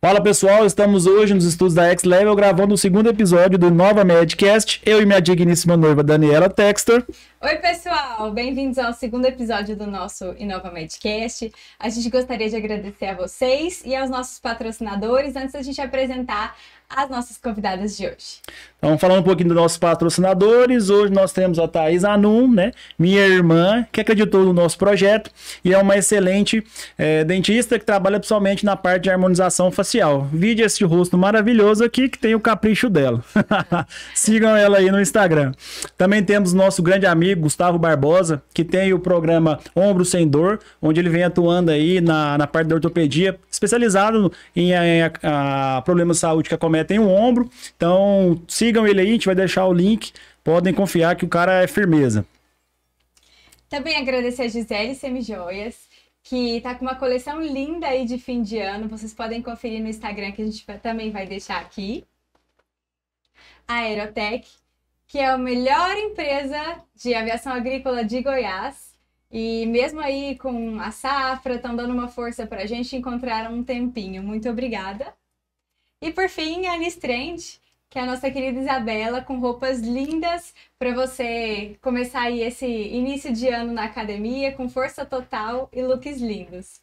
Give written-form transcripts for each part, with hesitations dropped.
Fala pessoal, estamos hoje nos estúdios da X-Level gravando o segundo episódio do Nova Medcast. Eu e minha digníssima noiva Daniela Textor. Oi pessoal, bem-vindos ao segundo episódio do nosso Inova Medcast. A gente gostaria de agradecer a vocês e aos nossos patrocinadores antes da gente apresentar as nossas convidadas de hoje. Então, falando um pouquinho dos nossos patrocinadores, hoje nós temos a Thaís Anum, né, minha irmã, que acreditou no nosso projeto e é uma excelente dentista que trabalha principalmente na parte de harmonização facial. Vide esse rosto maravilhoso aqui que tem o capricho dela. Sigam ela aí no Instagram. Também temos nosso grande amigo Gustavo Barbosa, que tem o programa Ombro Sem Dor, onde ele vem atuando aí na parte da ortopedia, especializado em problemas de saúde que acometem o ombro. Então, sigam ele aí, a gente vai deixar o link. Podem confiar que o cara é firmeza. Também agradecer a Gisele Semijoias, que tá com uma coleção linda aí de fim de ano. Vocês podem conferir no Instagram, que a gente também vai deixar aqui. A Aerotech, que é a melhor empresa de aviação agrícola de Goiás. E mesmo aí com a safra, estão dando uma força pra gente, encontraram um tempinho. Muito obrigada. E por fim, a Anis Trend, que é a nossa querida Isabela, com roupas lindas para você começar aí esse início de ano na academia, com força total e looks lindos.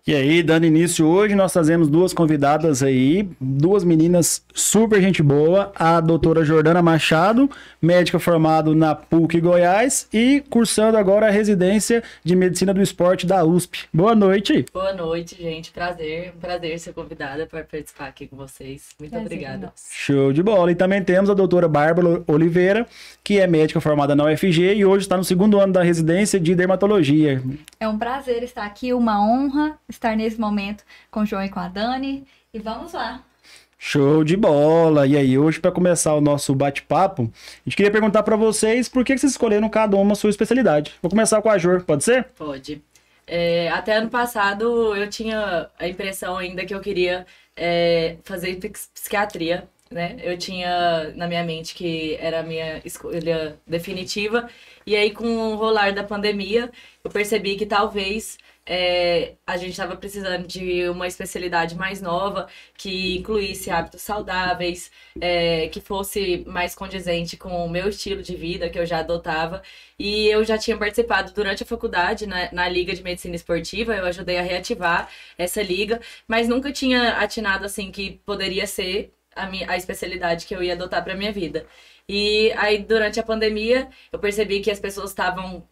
E aí, dando início hoje, nós trazemos duas convidadas aí, duas meninas super gente boa, a doutora Jordana Machado, médica formada na PUC Goiás e cursando agora a residência de Medicina do Esporte da USP. Boa noite. Boa noite, gente. Prazer, um prazer ser convidada para participar aqui com vocês. Muito obrigada. Nossa. Show de bola. E também temos a doutora Bárbara Oliveira, que é médica formada na UFG e hoje está no segundo ano da residência de dermatologia. É um prazer estar aqui, uma honra estar nesse momento com o João e com a Dani. E vamos lá. Show de bola! E aí, hoje, para começar o nosso bate-papo, a gente queria perguntar para vocês por que vocês escolheram cada uma a sua especialidade. Vou começar com a Jor, pode ser? Pode. Até ano passado eu tinha a impressão ainda que eu queria fazer psiquiatria, né? Eu tinha na minha mente que era a minha escolha definitiva. E aí, com o rolar da pandemia, eu percebi que talvez a gente estava precisando de uma especialidade mais nova, que incluísse hábitos saudáveis, que fosse mais condizente com o meu estilo de vida, que eu já adotava. E eu já tinha participado durante a faculdade na Liga de Medicina Esportiva, eu ajudei a reativar essa liga, mas nunca tinha atinado assim que poderia ser a especialidade que eu ia adotar para minha vida. E aí, durante a pandemia, eu percebi que as pessoas estavam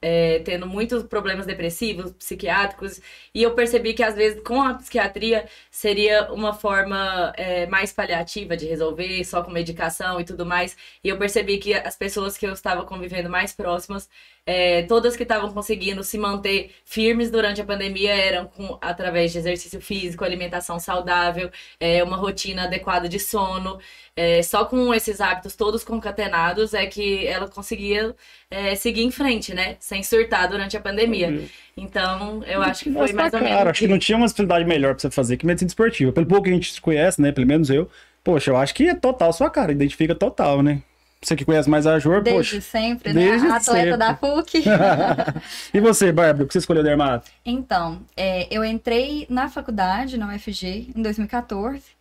tendo muitos problemas depressivos, psiquiátricos, e eu percebi que, às vezes, com a psiquiatria, seria uma forma mais paliativa de resolver, só com medicação e tudo mais. E eu percebi que as pessoas que eu estava convivendo mais próximas, todas que estavam conseguindo se manter firmes durante a pandemia eram através de exercício físico, alimentação saudável, uma rotina adequada de sono. Só com esses hábitos todos concatenados é que ela conseguia seguir em frente, né? Sem surtar durante a pandemia. Então, eu acho que foi mais ou menos. Acho que não tinha uma especialidade melhor pra você fazer que medicina esportiva. Pelo pouco que a gente se conhece, né? Pelo menos eu. Poxa, eu acho que é total sua cara, identifica total, né? Você que conhece mais a Jor, Desde poxa. sempre, desde né? A atleta sempre. da PUC. E você, Bárbara, o que você escolheu dermato? Então, eu entrei na faculdade, na UFG, em 2014.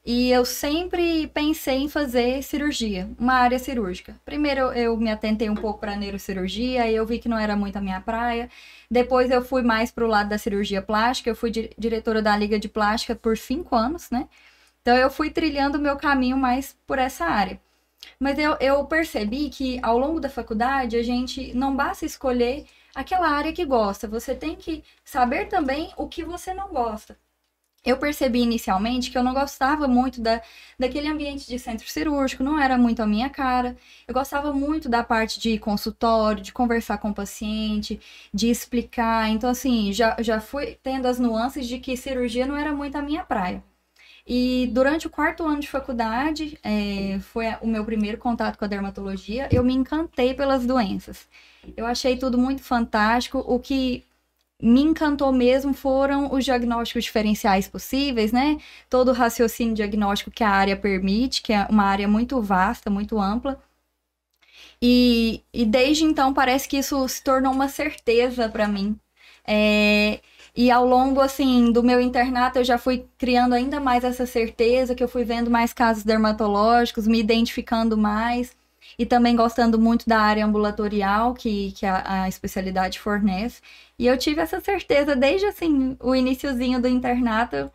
E eu sempre pensei em fazer cirurgia, uma área cirúrgica. Primeiro eu me atentei um pouco para a neurocirurgia, aí eu vi que não era muito a minha praia. Depois eu fui mais para o lado da cirurgia plástica, eu fui diretora da Liga de Plástica por 5 anos, né? Então eu fui trilhando o meu caminho mais por essa área. Mas eu percebi que ao longo da faculdade a gente não basta escolher aquela área que gosta, você tem que saber também o que você não gosta. Eu percebi inicialmente que eu não gostava muito daquele ambiente de centro cirúrgico, não era muito a minha cara. Eu gostava muito da parte de consultório, de conversar com o paciente, de explicar. Então, assim, já fui tendo as nuances de que cirurgia não era muito a minha praia. E durante o 4º ano de faculdade, foi o meu primeiro contato com a dermatologia, eu me encantei pelas doenças. Eu achei tudo muito fantástico, o que me encantou mesmo foram os diagnósticos diferenciais possíveis, né? Todo o raciocínio diagnóstico que a área permite, que é uma área muito vasta, muito ampla. E desde então parece que isso se tornou uma certeza para mim. E ao longo, assim, do meu internato, eu já fui criando ainda mais essa certeza, que eu fui vendo mais casos dermatológicos, me identificando mais, e também gostando muito da área ambulatorial que a especialidade fornece. E eu tive essa certeza desde, assim, o iniciozinho do internato,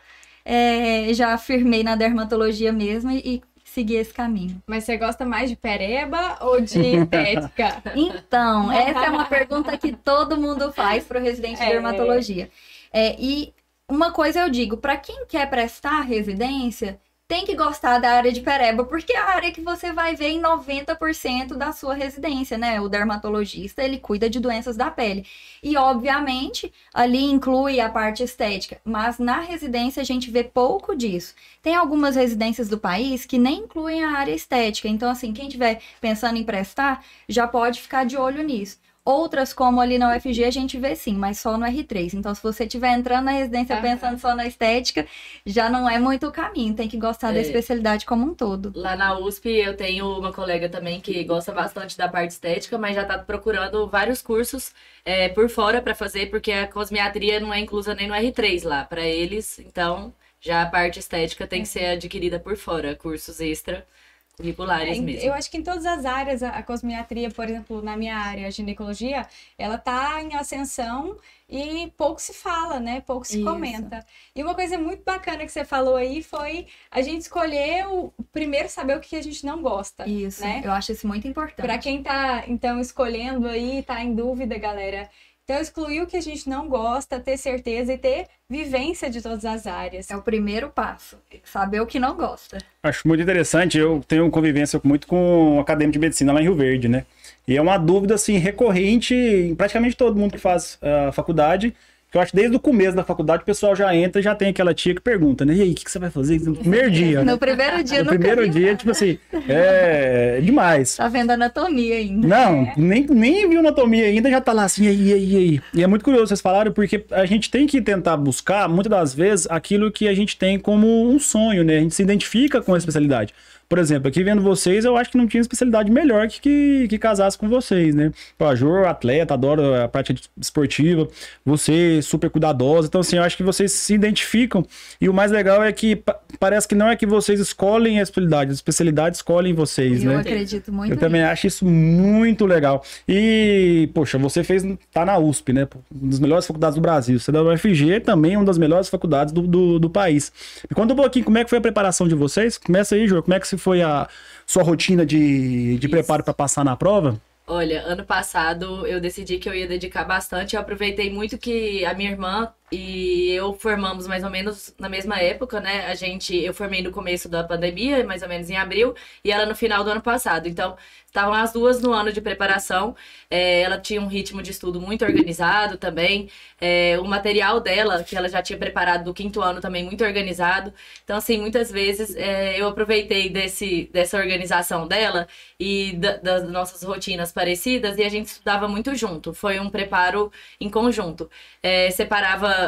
já firmei na dermatologia mesmo e segui esse caminho. Mas você gosta mais de pereba ou de estética? Então, essa é uma pergunta que todo mundo faz para o residente de dermatologia. E uma coisa eu digo, para quem quer prestar residência, tem que gostar da área de pereba, porque é a área que você vai ver em 90% da sua residência, né? O dermatologista, ele cuida de doenças da pele. E, obviamente, ali inclui a parte estética, mas na residência a gente vê pouco disso. Tem algumas residências do país que nem incluem a área estética, então, assim, quem estiver pensando em prestar, já pode ficar de olho nisso. Outras, como ali na UFG, a gente vê sim, mas só no R3. Então, se você estiver entrando na residência pensando só na estética, já não é muito o caminho. Tem que gostar da especialidade como um todo. Lá na USP, eu tenho uma colega também que gosta bastante da parte estética, mas já está procurando vários cursos por fora para fazer, porque a cosmiatria não é inclusa nem no R3 lá para eles. Então, já a parte estética tem que ser adquirida por fora, cursos extra. Curriculares mesmo. Eu acho que em todas as áreas, a cosmiatria, por exemplo, na minha área, a ginecologia, ela tá em ascensão e pouco se fala, né? Pouco se comenta. E uma coisa muito bacana que você falou aí foi a gente escolher primeiro saber o que a gente não gosta. Isso, né? Eu acho isso muito importante. Para quem tá, então, escolhendo aí, tá em dúvida, galera. Então, excluir o que a gente não gosta, ter certeza e ter vivência de todas as áreas. É o primeiro passo, saber o que não gosta. Acho muito interessante, eu tenho convivência muito com um acadêmico de medicina lá em Rio Verde, né? E é uma dúvida, assim, recorrente em praticamente todo mundo que faz a faculdade, que eu acho que desde o começo da faculdade o pessoal já entra e já tem aquela tia que pergunta, né? E aí, o que você vai fazer no primeiro dia? No primeiro dia, no primeiro dia, tipo assim, é demais. Tá vendo anatomia ainda. Não, nem viu anatomia ainda, já tá lá assim, aí. E é muito curioso vocês falaram, porque a gente tem que tentar buscar, muitas das vezes, aquilo que a gente tem como um sonho, né? A gente se identifica com a especialidade. Por exemplo, aqui vendo vocês, eu acho que não tinha especialidade melhor que casasse com vocês, né? A Jor, atleta, adoro a prática esportiva, você super cuidadosa. Então, assim, eu acho que vocês se identificam. E o mais legal é que parece que não é que vocês escolhem a especialidade escolhem vocês, né? Eu acredito muito Eu também acho isso muito legal. E, poxa, você tá na USP, né? Uma das melhores faculdades do Brasil. Você é da UFG, também uma das melhores faculdades do país. Me conta um pouquinho como é que foi a preparação de vocês. Começa aí, Jor, como é que foi a sua rotina de preparo para passar na prova? Olha, ano passado eu decidi que eu ia dedicar bastante. Eu aproveitei muito que a minha irmã e eu formamos mais ou menos na mesma época, né? Eu formei no começo da pandemia, mais ou menos em abril, e ela no final do ano passado. Então, estavam as duas no ano de preparação. Ela tinha um ritmo de estudo muito organizado também. O material dela, que ela já tinha preparado do 5º ano, também muito organizado. Então, assim, muitas vezes eu aproveitei dessa organização dela e das nossas rotinas parecidas, e a gente estudava muito junto. Foi um preparo em conjunto. Separava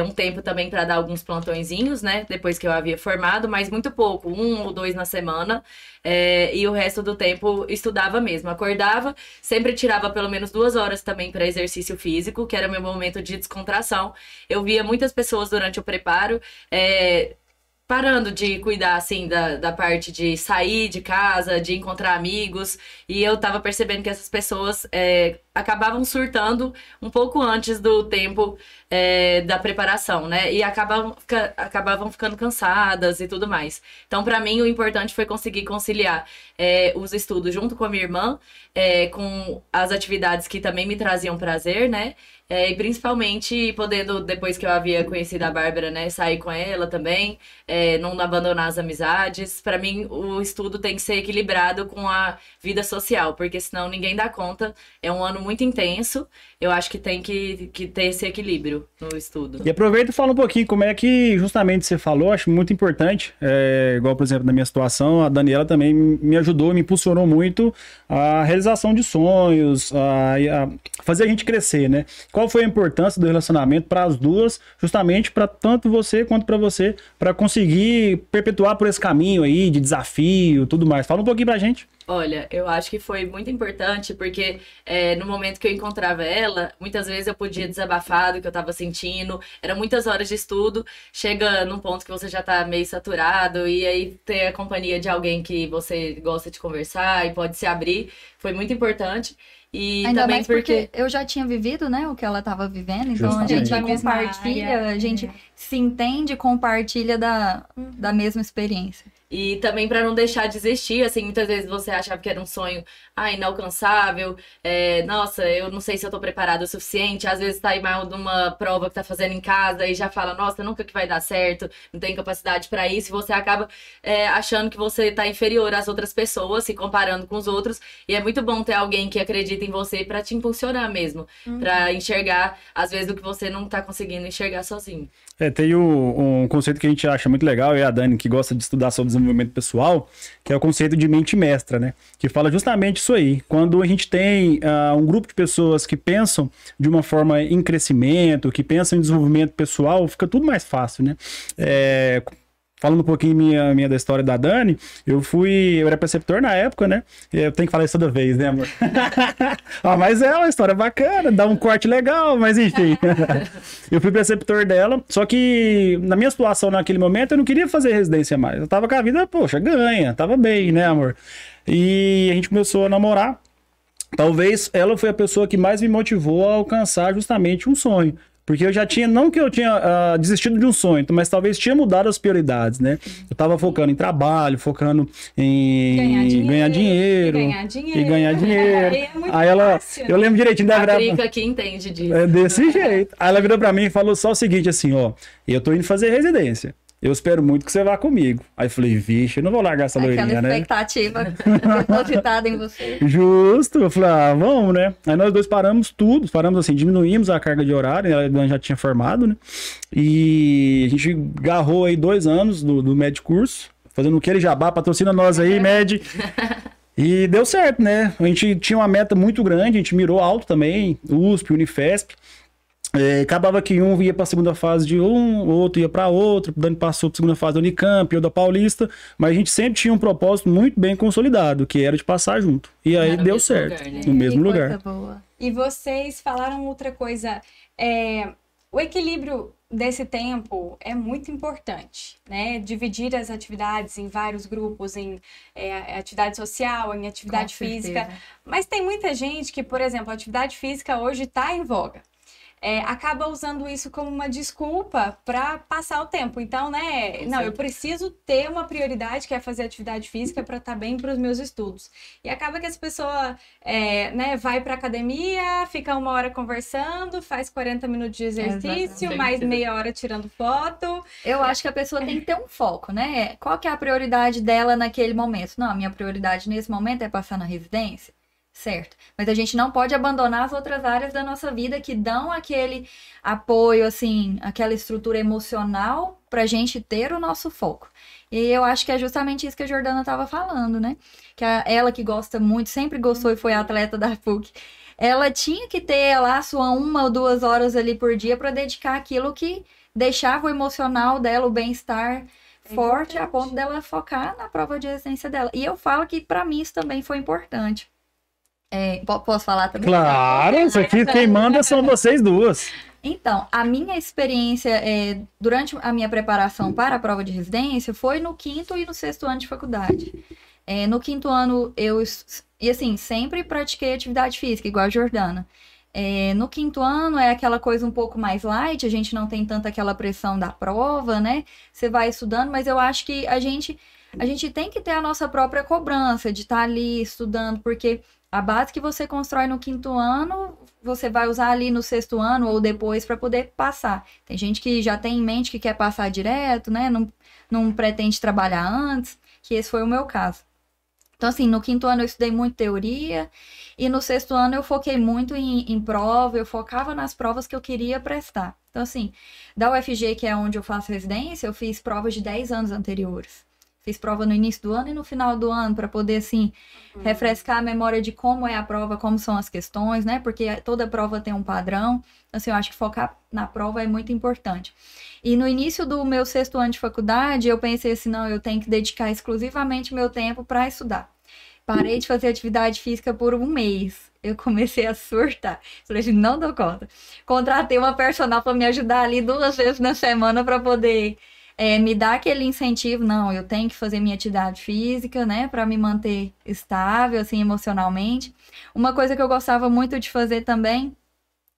um tempo também para dar alguns plantõezinhos, né? Depois que eu havia formado, mas muito pouco, 1 ou 2 na semana. E o resto do tempo estudava mesmo. Acordava, sempre tirava pelo menos 2 horas também para exercício físico, que era meu momento de descontração. Eu via muitas pessoas durante o preparo parando de cuidar, assim, da parte de sair de casa, de encontrar amigos, e eu tava percebendo que essas pessoas acabavam surtando um pouco antes do tempo da preparação, né? E acabavam ficando cansadas e tudo mais. Então, para mim, o importante foi conseguir conciliar os estudos junto com a minha irmã, com as atividades que também me traziam prazer, né? E principalmente podendo, depois que eu havia conhecido a Bárbara, né, sair com ela também, não abandonar as amizades. Para mim, o estudo tem que ser equilibrado com a vida social, porque senão ninguém dá conta. É um ano muito intenso, eu acho que tem que ter esse equilíbrio no estudo. E aproveita e fala um pouquinho como é que justamente você falou, acho muito importante, igual, por exemplo, na minha situação, a Daniela também me ajudou, me impulsionou muito a realização de sonhos, a fazer a gente crescer, né? Qual foi a importância do relacionamento para as duas, justamente para tanto você quanto para você, para conseguir perpetuar por esse caminho aí de desafio, tudo mais. Fala um pouquinho pra gente. Olha, eu acho que foi muito importante porque no momento que eu encontrava ela, muitas vezes eu podia desabafar do que eu tava sentindo, eram muitas horas de estudo, chega num ponto que você já tá meio saturado e aí ter a companhia de alguém que você gosta de conversar e pode se abrir, foi muito importante. E Ainda também mais porque eu já tinha vivido, né, o que ela estava vivendo, então Justamente. a gente Da mesma compartilha, área, a gente se entende e compartilha da mesma experiência. E também para não deixar de existir, assim, muitas vezes você achava que era um sonho, inalcançável, nossa, eu não sei se eu tô preparada o suficiente, às vezes tá aí mal de uma prova que tá fazendo em casa e já fala, nossa, nunca que vai dar certo, não tem capacidade para isso, e você acaba achando que você tá inferior às outras pessoas, se comparando com os outros, e é muito bom ter alguém que acredita em você para te impulsionar mesmo, para enxergar, às vezes, o que você não tá conseguindo enxergar sozinho. Tem um conceito que a gente acha muito legal, e a Dani, que gosta de estudar sobre desenvolvimento pessoal, que é o conceito de mente mestra, né? Que fala justamente isso aí. Quando a gente tem um grupo de pessoas que pensam de uma forma em crescimento, que pensam em desenvolvimento pessoal, fica tudo mais fácil, né? Falando um pouquinho minha da história da Dani, eu era preceptor na época, né? Eu tenho que falar isso toda vez, né, amor? Mas é uma história bacana, dá um corte legal, mas enfim. Eu fui preceptor dela, só que na minha situação naquele momento eu não queria fazer residência mais. Eu tava com a vida, poxa, ganha, tava bem, né, amor? E a gente começou a namorar. Talvez ela foi a pessoa que mais me motivou a alcançar justamente um sonho. Porque eu já tinha, não que eu tinha desistido de um sonho, mas talvez tinha mudado as prioridades, né? Eu tava focando em trabalho, focando em ganhar dinheiro. E ganhar dinheiro. É muito Aí ela, fácil, eu lembro direitinho da A grava. Drica aqui entende disso. É desse jeito. Aí ela virou pra mim e falou só o seguinte, assim, ó, eu tô indo fazer residência. Eu espero muito que você vá comigo. Aí eu falei, vixe, eu não vou largar essa loirinha, Aquela né? expectativa depositada em você. Justo, eu falei, vamos, né? Aí nós dois paramos assim, diminuímos a carga de horário, ela já tinha formado, né? E a gente agarrou aí 2 anos do Med Curso, fazendo aquele jabá, patrocina nós aí, Med. E deu certo, né? A gente tinha uma meta muito grande, a gente mirou alto também, USP, Unifesp. Acabava que um ia para a segunda fase de um, o outro ia para outro, o Dani passou para a segunda fase da Unicamp, eu da Paulista, mas a gente sempre tinha um propósito muito bem consolidado, que era de passar junto. E aí No deu mesmo certo, lugar, né? no mesmo Que coisa lugar. boa. E vocês falaram outra coisa, o equilíbrio desse tempo é muito importante, né? Dividir as atividades em vários grupos, em atividade social, em atividade Com física. certeza. Mas tem muita gente que, por exemplo, a atividade física hoje está em voga. Acaba usando isso como uma desculpa para passar o tempo. Então, né? Não, eu preciso ter uma prioridade que é fazer atividade física para estar bem para os meus estudos. E acaba que essa pessoa né, vai para academia, fica 1 hora conversando, faz 40 minutos de exercício, Exatamente. mais meia hora tirando foto. Eu acho que a pessoa tem que ter um foco, né? Qual que é a prioridade dela naquele momento? Não, a minha prioridade nesse momento é passar na residência. Certo. Mas a gente não pode abandonar as outras áreas da nossa vida que dão aquele apoio, assim, aquela estrutura emocional pra gente ter o nosso foco. E eu acho que é justamente isso que a Jordana estava falando, né? Que ela que gosta muito, sempre gostou e foi atleta da PUC, ela tinha que ter lá sua 1 ou 2 horas ali por dia para dedicar aquilo que deixava o emocional dela, o bem-estar forte, a ponto dela focar na prova de residência dela. E eu falo que para mim isso também foi importante. Posso falar também? Claro, isso aqui quem manda são vocês duas. Então, a minha experiência durante a minha preparação para a prova de residência foi no 5º e no 6º ano de faculdade. No 5º ano, e assim, sempre pratiquei atividade física, igual a Jordana. No 5º ano é aquela coisa um pouco mais light, a gente não tem tanta aquela pressão da prova, né? Você vai estudando, mas eu acho que a gente tem que ter a nossa própria cobrança de estar ali estudando, porque a base que você constrói no 5º ano, você vai usar ali no 6º ano ou depois para poder passar. Tem gente que já tem em mente que quer passar direto, né? Não pretende trabalhar antes, que esse foi o meu caso. Então, assim, no 5º ano eu estudei muito teoria e no 6º ano eu foquei muito em prova, eu focava nas provas que eu queria prestar. Então, assim, da UFG, que é onde eu faço residência, eu fiz provas de 10 anos anteriores. Fiz prova no início do ano e no final do ano, para poder, assim, refrescar a memória de como é a prova, como são as questões, né? Porque toda prova tem um padrão. Então, assim, eu acho que focar na prova é muito importante. E no início do meu 6º ano de faculdade, eu pensei assim, não, eu tenho que dedicar exclusivamente meu tempo para estudar. parei de fazer atividade física por um mês. Eu comecei a surtar. Falei assim, não dou conta. Contratei uma personal para me ajudar ali 2 vezes na semana para poder me dar aquele incentivo. Não, eu tenho que fazer minha atividade física, né? Para me manter estável, assim, emocionalmente. Uma coisa que eu gostava muito de fazer também,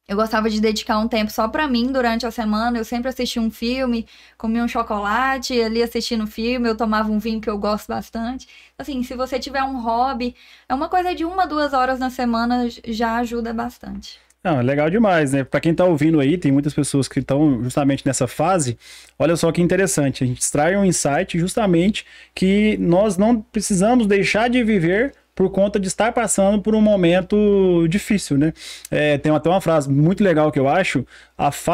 eu gostava de dedicar um tempo só pra mim durante a semana. Eu sempre assistia um filme, comia um chocolate, ali assistindo o filme, eu tomava um vinho que eu gosto bastante. Assim, se você tiver um hobby, é uma coisa de 1 a 2 horas na semana já ajuda bastante. Não, é legal demais, né? Pra quem tá ouvindo aí, tem muitas pessoas que estão justamente nessa fase. Olha só que interessante, a gente extrai um insight justamente que nós não precisamos deixar de viver por conta de estar passando por um momento difícil, né? Tem até uma frase muito legal que eu acho,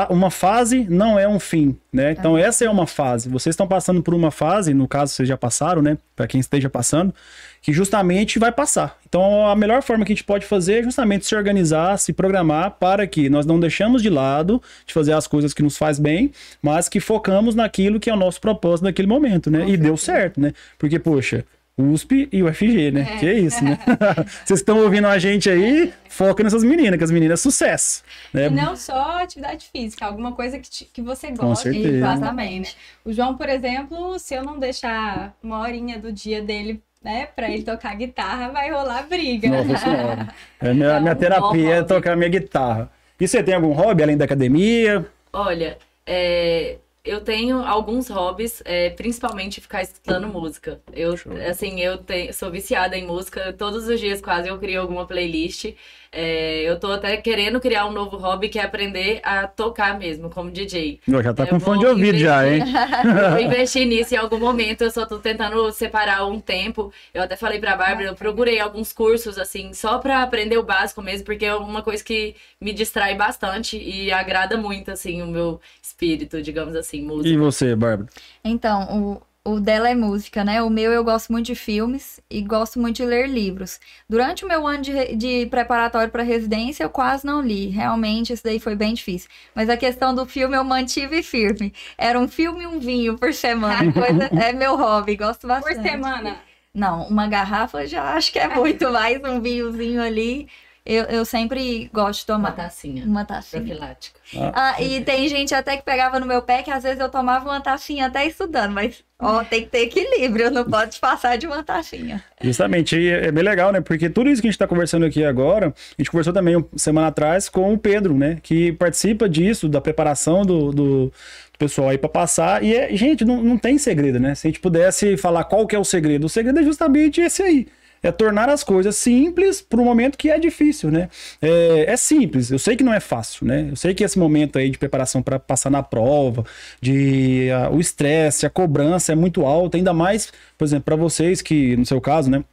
uma fase não é um fim, né? Então essa é uma fase, vocês estão passando por uma fase, no caso vocês já passaram, né? Para quem esteja passando, que justamente vai passar. Então a melhor forma que a gente pode fazer é justamente se organizar, se programar para que nós não deixamos de lado de fazer as coisas que nos faz bem, mas que focamos naquilo que é o nosso propósito naquele momento, né? E deu certo, né? Porque, poxa, USP e UFG, né? Que é isso, né? Vocês estão ouvindo a gente aí, foca nessas meninas, que as meninas é sucesso. Né? E não só atividade física, alguma coisa que você gosta. Com certeza. Também, né? O João, por exemplo, se eu não deixar 1 horinha do dia dele, né, pra ele tocar guitarra, vai rolar briga. Nossa senhora. Minha terapia é tocar minha guitarra. E você tem algum hobby além da academia? Olha, eu tenho alguns hobbies, principalmente ficar escutando música. Sou viciada em música, todos os dias quase eu crio alguma playlist. Eu tô até querendo criar um novo hobby, que é aprender a tocar mesmo, como DJ. Já tá com fone de ouvido já, hein? Eu vou investir nisso em algum momento, eu só tô tentando separar um tempo. Eu até falei pra Bárbara, eu procurei alguns cursos, assim, só pra aprender o básico mesmo, porque é uma coisa que me distrai bastante e agrada muito, assim, o meu espírito, digamos assim, música. E você, Bárbara? Então, o dela é música, né? O meu, eu gosto muito de filmes e gosto muito de ler livros. Durante o meu ano de preparatório para residência, eu quase não li. Realmente, isso daí foi bem difícil. Mas a questão do filme, eu mantive firme. Era um filme e um vinho por semana. É meu hobby, gosto bastante. Por semana? Não, uma garrafa já acho que é muito mais. Um vinhozinho ali. Eu sempre gosto de tomar. Uma tacinha. Profilática. E tem gente até que pegava no meu pé que às vezes eu tomava uma tacinha até estudando, mas tem que ter equilíbrio, não pode passar de uma tacinha. Justamente, e é bem legal, né? Porque tudo isso que a gente tá conversando aqui agora, a gente conversou também semana atrás com o Pedro, né? Que participa disso, da preparação do pessoal aí para passar. E, gente, não tem segredo, né? Se a gente pudesse falar qual que é o segredo é justamente esse aí. É tornar as coisas simples para um momento que é difícil, né? É simples, eu sei que não é fácil, né? Eu sei que esse momento aí de preparação para passar na prova, o estresse, a cobrança é muito alta, ainda mais, por exemplo, para vocês que, no seu caso, né?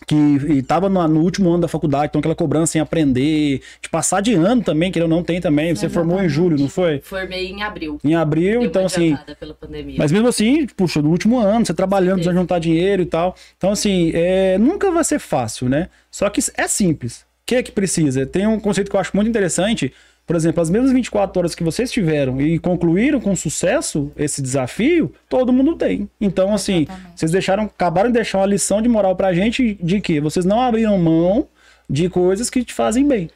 Que estava no último ano da faculdade, então aquela cobrança em aprender, de passar de ano também, que ele não tem também. Você formou em julho, não foi? Formei em abril. Em abril, então assim. Pela pandemia. Mas mesmo assim, puxa, no último ano, você trabalhando, precisando juntar dinheiro e tal. Então, assim, nunca vai ser fácil, né? Só que é simples. O que é que precisa? Tem um conceito que eu acho muito interessante. Por exemplo, as mesmas 24 horas que vocês tiveram e concluíram com sucesso esse desafio, todo mundo tem. Então, assim, vocês acabaram de deixar uma lição de moral pra gente de que vocês não abriram mão de coisas que te fazem bem.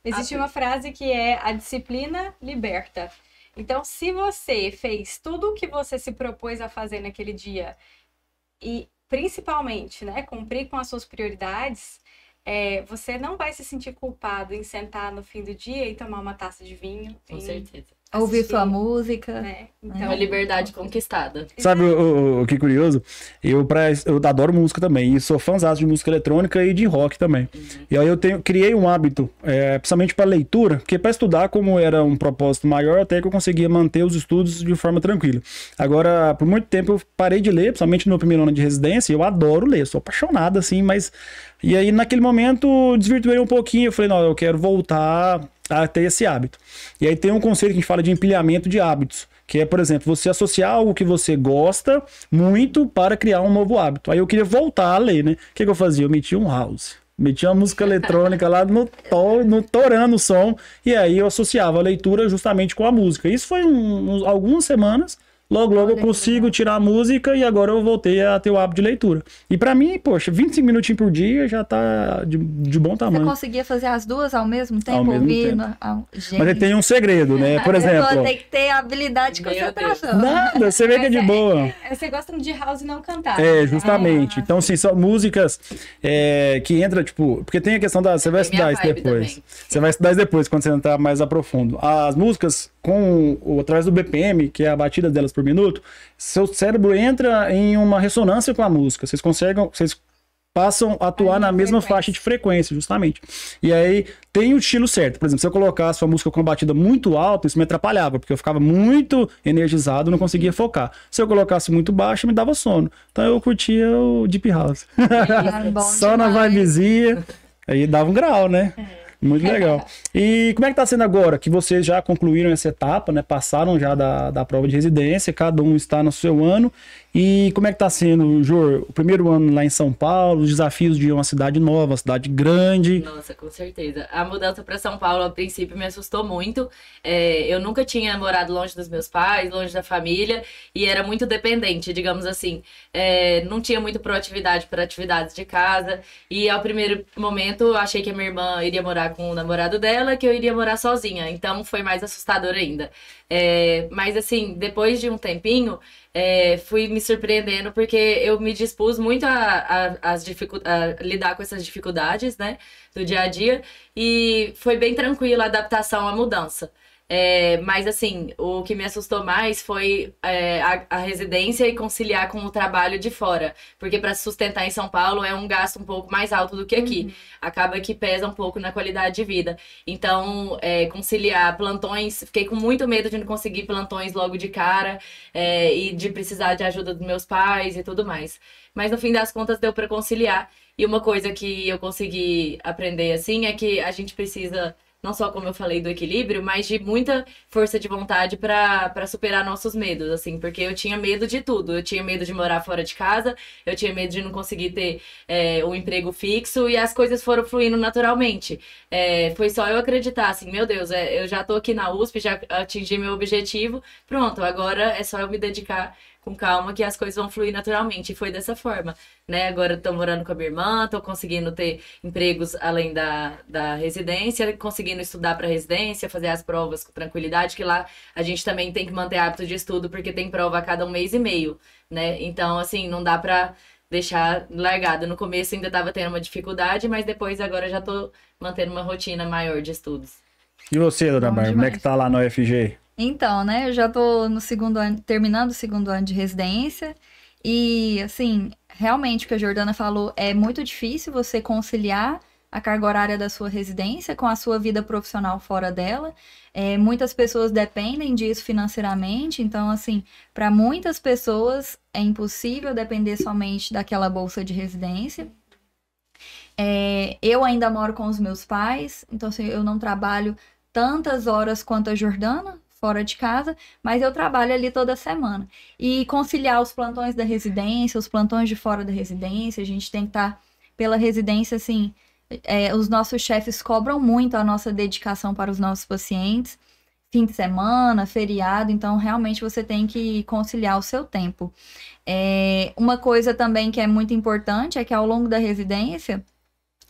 Existe uma frase que é: a disciplina liberta. Então, se você fez tudo o que você se propôs a fazer naquele dia e, principalmente, né, cumprir com as suas prioridades, você não vai se sentir culpado em sentar no fim do dia e tomar uma taça de vinho. Com certeza. Ouvir sua música. Né? Então, é uma liberdade conquistada. Sabe o que curioso? Eu adoro música também. E sou fãzaço de música eletrônica e de rock também. E aí eu criei um hábito, principalmente para leitura, porque para estudar, como era um propósito maior, até que eu conseguia manter os estudos de forma tranquila. Agora, por muito tempo eu parei de ler, principalmente no primeiro ano de residência, e eu adoro ler, sou apaixonado, assim, mas... E aí, naquele momento, desvirtuei um pouquinho, eu falei, não, eu quero voltar a ter esse hábito. E aí tem um conceito que a gente fala de empilhamento de hábitos, que é, por exemplo, você associar algo que você gosta muito para criar um novo hábito. Aí eu queria voltar a ler, né? O que eu fazia? Eu metia um house, metia uma música eletrônica lá no torando o som, e aí eu associava a leitura justamente com a música. Isso foi algumas semanas, logo eu Olha que consigo legal. tirar a música e agora eu voltei a ter o hábito de leitura. E pra mim, poxa, 25 minutinhos por dia já tá de bom Você tamanho. conseguia fazer as duas ao mesmo tempo? mesmo ouvindo? tempo. Gente, Mas ele tem um segredo, né? Por a exemplo, pessoa tem que ter habilidade de Meu Deus. concentração. nada, você vê que é de boa. Você gosta de house e não cantar. É, justamente. Então, assim, são músicas que entra, tipo... Porque tem a questão da... Você vai Tem minha estudar isso vibe depois. também. Você vai estudar isso depois, quando você entrar mais a profundo. As músicas, através do BPM, que é a batida delas por minuto, seu cérebro entra em uma ressonância com a música. Vocês passam a atuar na mesma faixa de frequência, justamente. E aí tem o estilo certo. Por exemplo, se eu colocasse uma música com uma batida muito alta, isso me atrapalhava, porque eu ficava muito energizado, não conseguia focar. Se eu colocasse muito baixo, me dava sono. Então eu curtia o Deep House. Bom Só na demais. vibezinha, aí dava um grau, né? Muito legal. E como é que tá sendo agora que vocês já concluíram essa etapa, né? Passaram já da prova de residência, cada um está no seu ano. E como é que tá sendo, Jor, o primeiro ano lá em São Paulo, os desafios de uma cidade nova, uma cidade grande? Nossa, com certeza. A mudança para São Paulo, a princípio, me assustou muito. Eu nunca tinha morado longe dos meus pais, longe da família, e era muito dependente, digamos assim. Não tinha muita proatividade para atividades de casa, e ao primeiro momento eu achei que a minha irmã iria morar com o namorado dela, que eu iria morar sozinha, então foi mais assustador ainda. Mas assim, depois de um tempinho, fui me surpreendendo porque eu me dispus muito a lidar com essas dificuldades, né, do dia a dia, e foi bem tranquila a adaptação à mudança. Mas assim, o que me assustou mais foi a residência e conciliar com o trabalho de fora, porque para se sustentar em São Paulo é um gasto um pouco mais alto do que aqui. Acaba que pesa um pouco na qualidade de vida. Então, conciliar plantões, fiquei com muito medo de não conseguir plantões logo de cara, e de precisar de ajuda dos meus pais e tudo mais. Mas no fim das contas deu para conciliar. E uma coisa que eu consegui aprender assim é que a gente precisa, não só, como eu falei, do equilíbrio, mas de muita força de vontade para superar nossos medos, assim, porque eu tinha medo de tudo. Eu tinha medo de morar fora de casa, eu tinha medo de não conseguir ter um emprego fixo, e as coisas foram fluindo naturalmente. Foi só eu acreditar, assim, meu Deus, eu já tô aqui na USP, já atingi meu objetivo, pronto, agora é só eu me dedicar com calma que as coisas vão fluir naturalmente. E foi dessa forma, né? Agora eu tô morando com a minha irmã, tô conseguindo ter empregos além da residência, conseguindo estudar para residência, fazer as provas com tranquilidade, que lá a gente também tem que manter hábito de estudo, porque tem prova a cada 1 mês e meio, né? Então, assim, não dá pra deixar largado. No começo ainda tava tendo uma dificuldade, mas depois agora já tô mantendo uma rotina maior de estudos. E você, dona Bom Bárbara, como é que demais. tá lá no UFG? Então, né, eu já tô no segundo ano, terminando o segundo ano de residência. E, assim, realmente o que a Jordana falou, é muito difícil você conciliar a carga horária da sua residência com a sua vida profissional fora dela. Muitas pessoas dependem disso financeiramente, então, assim, para muitas pessoas é impossível depender somente daquela bolsa de residência. Eu ainda moro com os meus pais, então, assim, eu não trabalho tantas horas quanto a Jordana fora de casa, mas eu trabalho ali toda semana. E conciliar os plantões da residência, os plantões de fora da residência, a gente tem que estar pela residência, assim, os nossos chefes cobram muito a nossa dedicação para os nossos pacientes, fim de semana, feriado, então realmente você tem que conciliar o seu tempo. Uma coisa também que é muito importante é que ao longo da residência,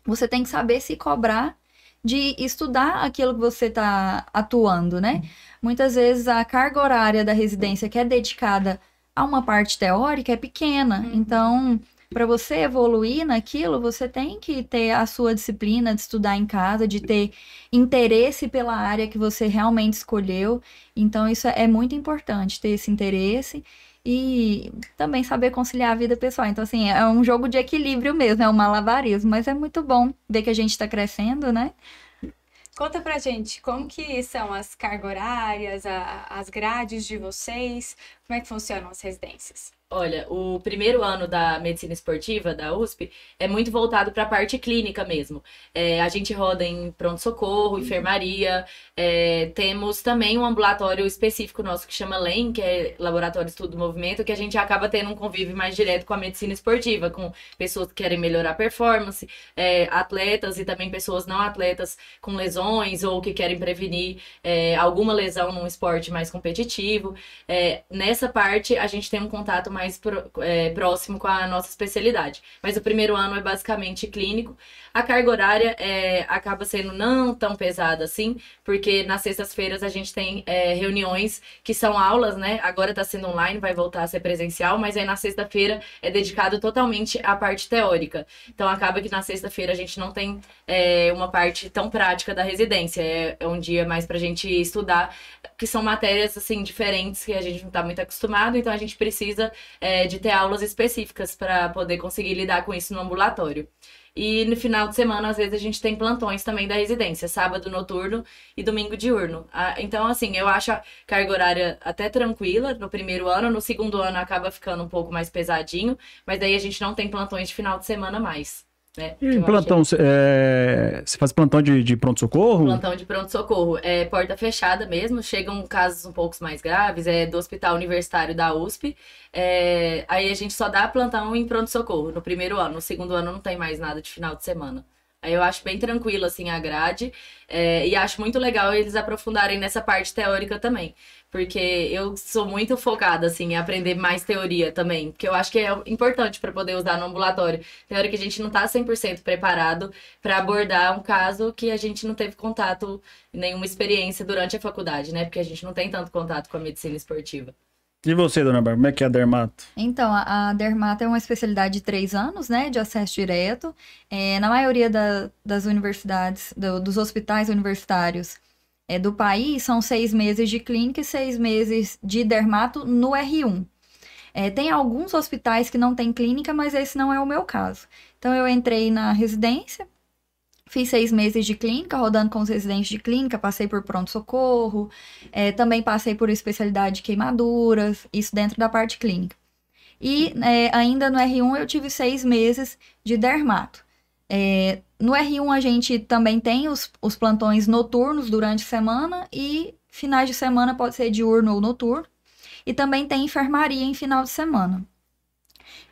você tem que saber se cobrar de estudar aquilo que você está atuando, né? Muitas vezes a carga horária da residência que é dedicada a uma parte teórica é pequena. Então, para você evoluir naquilo, você tem que ter a sua disciplina de estudar em casa, de ter interesse pela área que você realmente escolheu. Então, isso é muito importante, ter esse interesse e também saber conciliar a vida pessoal. Então, assim, é um jogo de equilíbrio mesmo, é um malabarismo, mas é muito bom ver que a gente está crescendo, né? Conta pra gente como que são as cargas horárias, as grades de vocês, como é que funcionam as residências? Olha, o primeiro ano da medicina esportiva da USP é muito voltado para a parte clínica mesmo. A gente roda em pronto-socorro, enfermaria, temos também um ambulatório específico nosso que chama LEM, que é Laboratório de Estudo do Movimento, que a gente acaba tendo um convívio mais direto com a medicina esportiva, com pessoas que querem melhorar a performance, atletas e também pessoas não atletas com lesões ou que querem prevenir alguma lesão num esporte mais competitivo. Nessa parte, a gente tem um contato mais próximo com a nossa especialidade. Mas o primeiro ano é basicamente clínico. A carga horária acaba sendo não tão pesada assim, porque nas sextas-feiras a gente tem reuniões que são aulas, né? Agora está sendo online, vai voltar a ser presencial, mas aí na sexta-feira é dedicado totalmente à parte teórica. Então acaba que na sexta-feira a gente não tem uma parte tão prática da residência. É um dia mais para a gente estudar, que são matérias assim diferentes que a gente não está muito acostumado, então a gente precisa de ter aulas específicas para poder conseguir lidar com isso no ambulatório. E no final de semana, às vezes, a gente tem plantões também da residência, sábado noturno e domingo diurno. Então, assim, eu acho a carga horária até tranquila no primeiro ano, no segundo ano acaba ficando um pouco mais pesadinho, mas daí a gente não tem plantões de final de semana mais. Né? E plantão, você faz plantão de pronto-socorro? Plantão de pronto-socorro. É porta fechada mesmo, chegam casos um pouco mais graves, do Hospital Universitário da USP. Aí a gente só dá plantão em pronto-socorro no primeiro ano, no segundo ano não tem mais nada de final de semana. Aí eu acho bem tranquilo, assim, a grade, e acho muito legal eles aprofundarem nessa parte teórica também, porque eu sou muito focada, assim, em aprender mais teoria também, porque eu acho que é importante para poder usar no ambulatório. Tem hora que a gente não tá 100% preparado para abordar um caso que a gente não teve contato, nenhuma experiência durante a faculdade, né, porque a gente não tem tanto contato com a medicina esportiva. E você, dona Bárbara, como é que é a dermato? Então, a dermato é uma especialidade de 3 anos, né, de acesso direto. Na maioria das universidades, dos hospitais universitários do país, são 6 meses de clínica e 6 meses de dermato no R1. Tem alguns hospitais que não tem clínica, mas esse não é o meu caso. Então, eu entrei na residência, fiz 6 meses de clínica, rodando com os residentes de clínica, passei por pronto-socorro, também passei por especialidade de queimaduras, isso dentro da parte clínica. E ainda no R1 eu tive 6 meses de dermato. No R1 a gente também tem os plantões noturnos durante a semana e finais de semana pode ser diurno ou noturno. E também tem enfermaria em final de semana.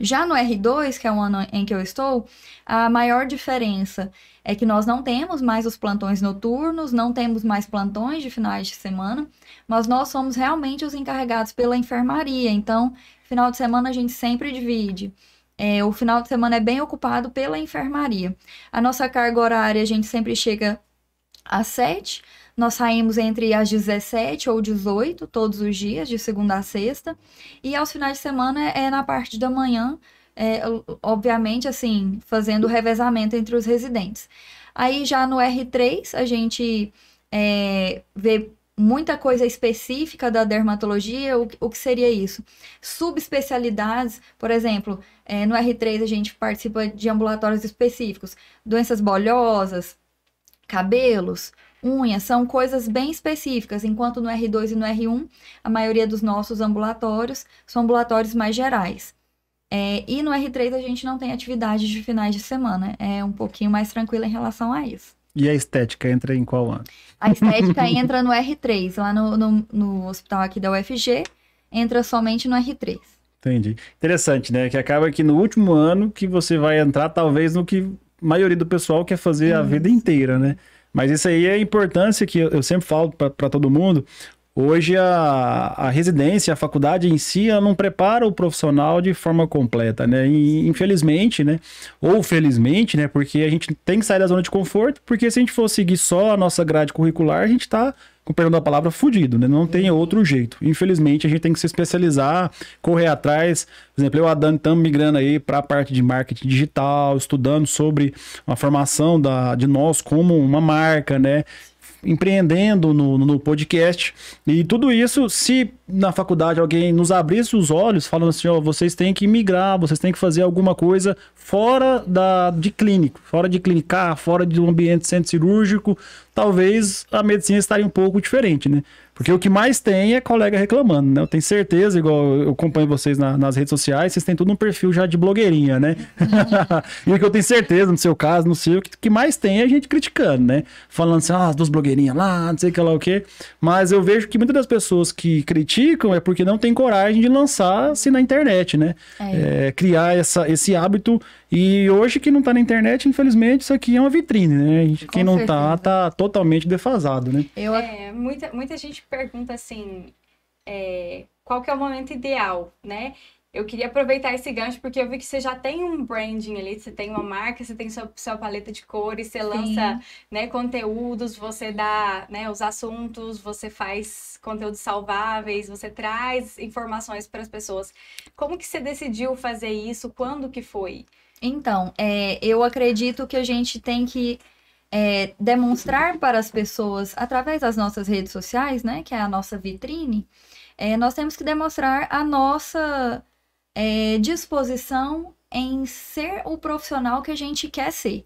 Já no R2, que é o ano em que eu estou, a maior diferença é que nós não temos mais os plantões noturnos, não temos mais plantões de finais de semana, mas nós somos realmente os encarregados pela enfermaria. Então, final de semana a gente sempre divide. O final de semana é bem ocupado pela enfermaria. A nossa carga horária, a gente sempre chega às 7h. Nós saímos entre as 17 ou 18 todos os dias, de segunda a sexta. E aos finais de semana é na parte da manhã, obviamente, assim, fazendo o revezamento entre os residentes. Aí já no R3, a gente vê muita coisa específica da dermatologia. O que seria isso? Subespecialidades, por exemplo, no R3 a gente participa de ambulatórios específicos, doenças bolhosas, cabelos, unhas, são coisas bem específicas, enquanto no R2 e no R1, a maioria dos nossos ambulatórios são ambulatórios mais gerais. E no R3 a gente não tem atividades de finais de semana, é um pouquinho mais tranquilo em relação a isso. E a estética entra em qual ano? A estética entra no R3, lá no hospital aqui da UFG, entra somente no R3. Entendi. Interessante, né? Que acaba que no último ano que você vai entrar, talvez no que a maioria do pessoal quer fazer a vida inteira, né? Mas isso aí é a importância que eu sempre falo para todo mundo. Hoje a residência, a faculdade em si, ela não prepara o profissional de forma completa, né? E, infelizmente, né? Ou felizmente, né? Porque a gente tem que sair da zona de conforto, porque se a gente for seguir só a nossa grade curricular, a gente tá, com perdão da palavra, fudido, né? Não tem outro jeito. Infelizmente, a gente tem que se especializar, correr atrás. Por exemplo, eu e a Dani estamos migrando aí para a parte de marketing digital, estudando sobre a formação de nós como uma marca, né? Empreendendo no podcast, e tudo isso, se na faculdade alguém nos abrisse os olhos, falando assim, ó, vocês têm que migrar, vocês têm que fazer alguma coisa fora de clínico, fora de clinicar, fora de um ambiente centro cirúrgico, talvez a medicina estaria um pouco diferente, né? Porque o que mais tem é colega reclamando, né? Eu tenho certeza, igual eu acompanho vocês nas redes sociais, vocês têm tudo um perfil já de blogueirinha, né? E o que eu tenho certeza, no seu caso, no seu, o que mais tem é a gente criticando, né? Falando assim, as duas blogueirinhas lá, não sei o que lá o quê. Mas eu vejo que muitas das pessoas que criticam é porque não tem coragem de lançar assim na internet, né? Criar esse hábito. E hoje, quem não tá na internet, infelizmente, isso aqui é uma vitrine, né? Quem não tá totalmente defasado, né? Muita gente pergunta assim, qual que é o momento ideal, né? Eu queria aproveitar esse gancho porque eu vi que você já tem um branding ali, você tem uma marca, você tem sua paleta de cores, você lança, né, conteúdos, você dá, né, os assuntos, você faz conteúdos salváveis, você traz informações para as pessoas. Como que você decidiu fazer isso? Quando que foi? Então, eu acredito que a gente tem que demonstrar para as pessoas, através das nossas redes sociais, né, que é a nossa vitrine, nós temos que demonstrar a nossa disposição em ser o profissional que a gente quer ser.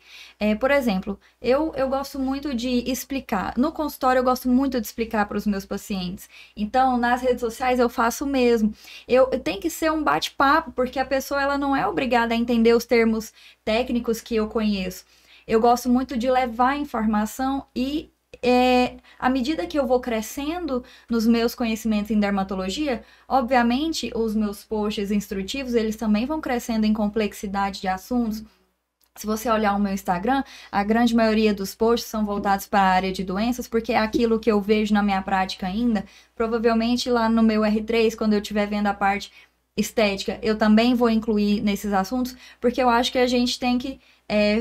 Por exemplo, eu gosto muito de explicar. No consultório, eu gosto muito de explicar para os meus pacientes. Então, nas redes sociais, eu faço o mesmo. Eu tenho que ser um bate-papo, porque a pessoa ela não é obrigada a entender os termos técnicos que eu conheço. Eu gosto muito de levar informação e à medida que eu vou crescendo nos meus conhecimentos em dermatologia, obviamente os meus posts instrutivos, eles também vão crescendo em complexidade de assuntos. Se você olhar o meu Instagram, a grande maioria dos posts são voltados para a área de doenças, porque é aquilo que eu vejo na minha prática ainda. Provavelmente lá no meu R3, quando eu estiver vendo a parte estética, eu também vou incluir nesses assuntos, porque eu acho que a gente tem que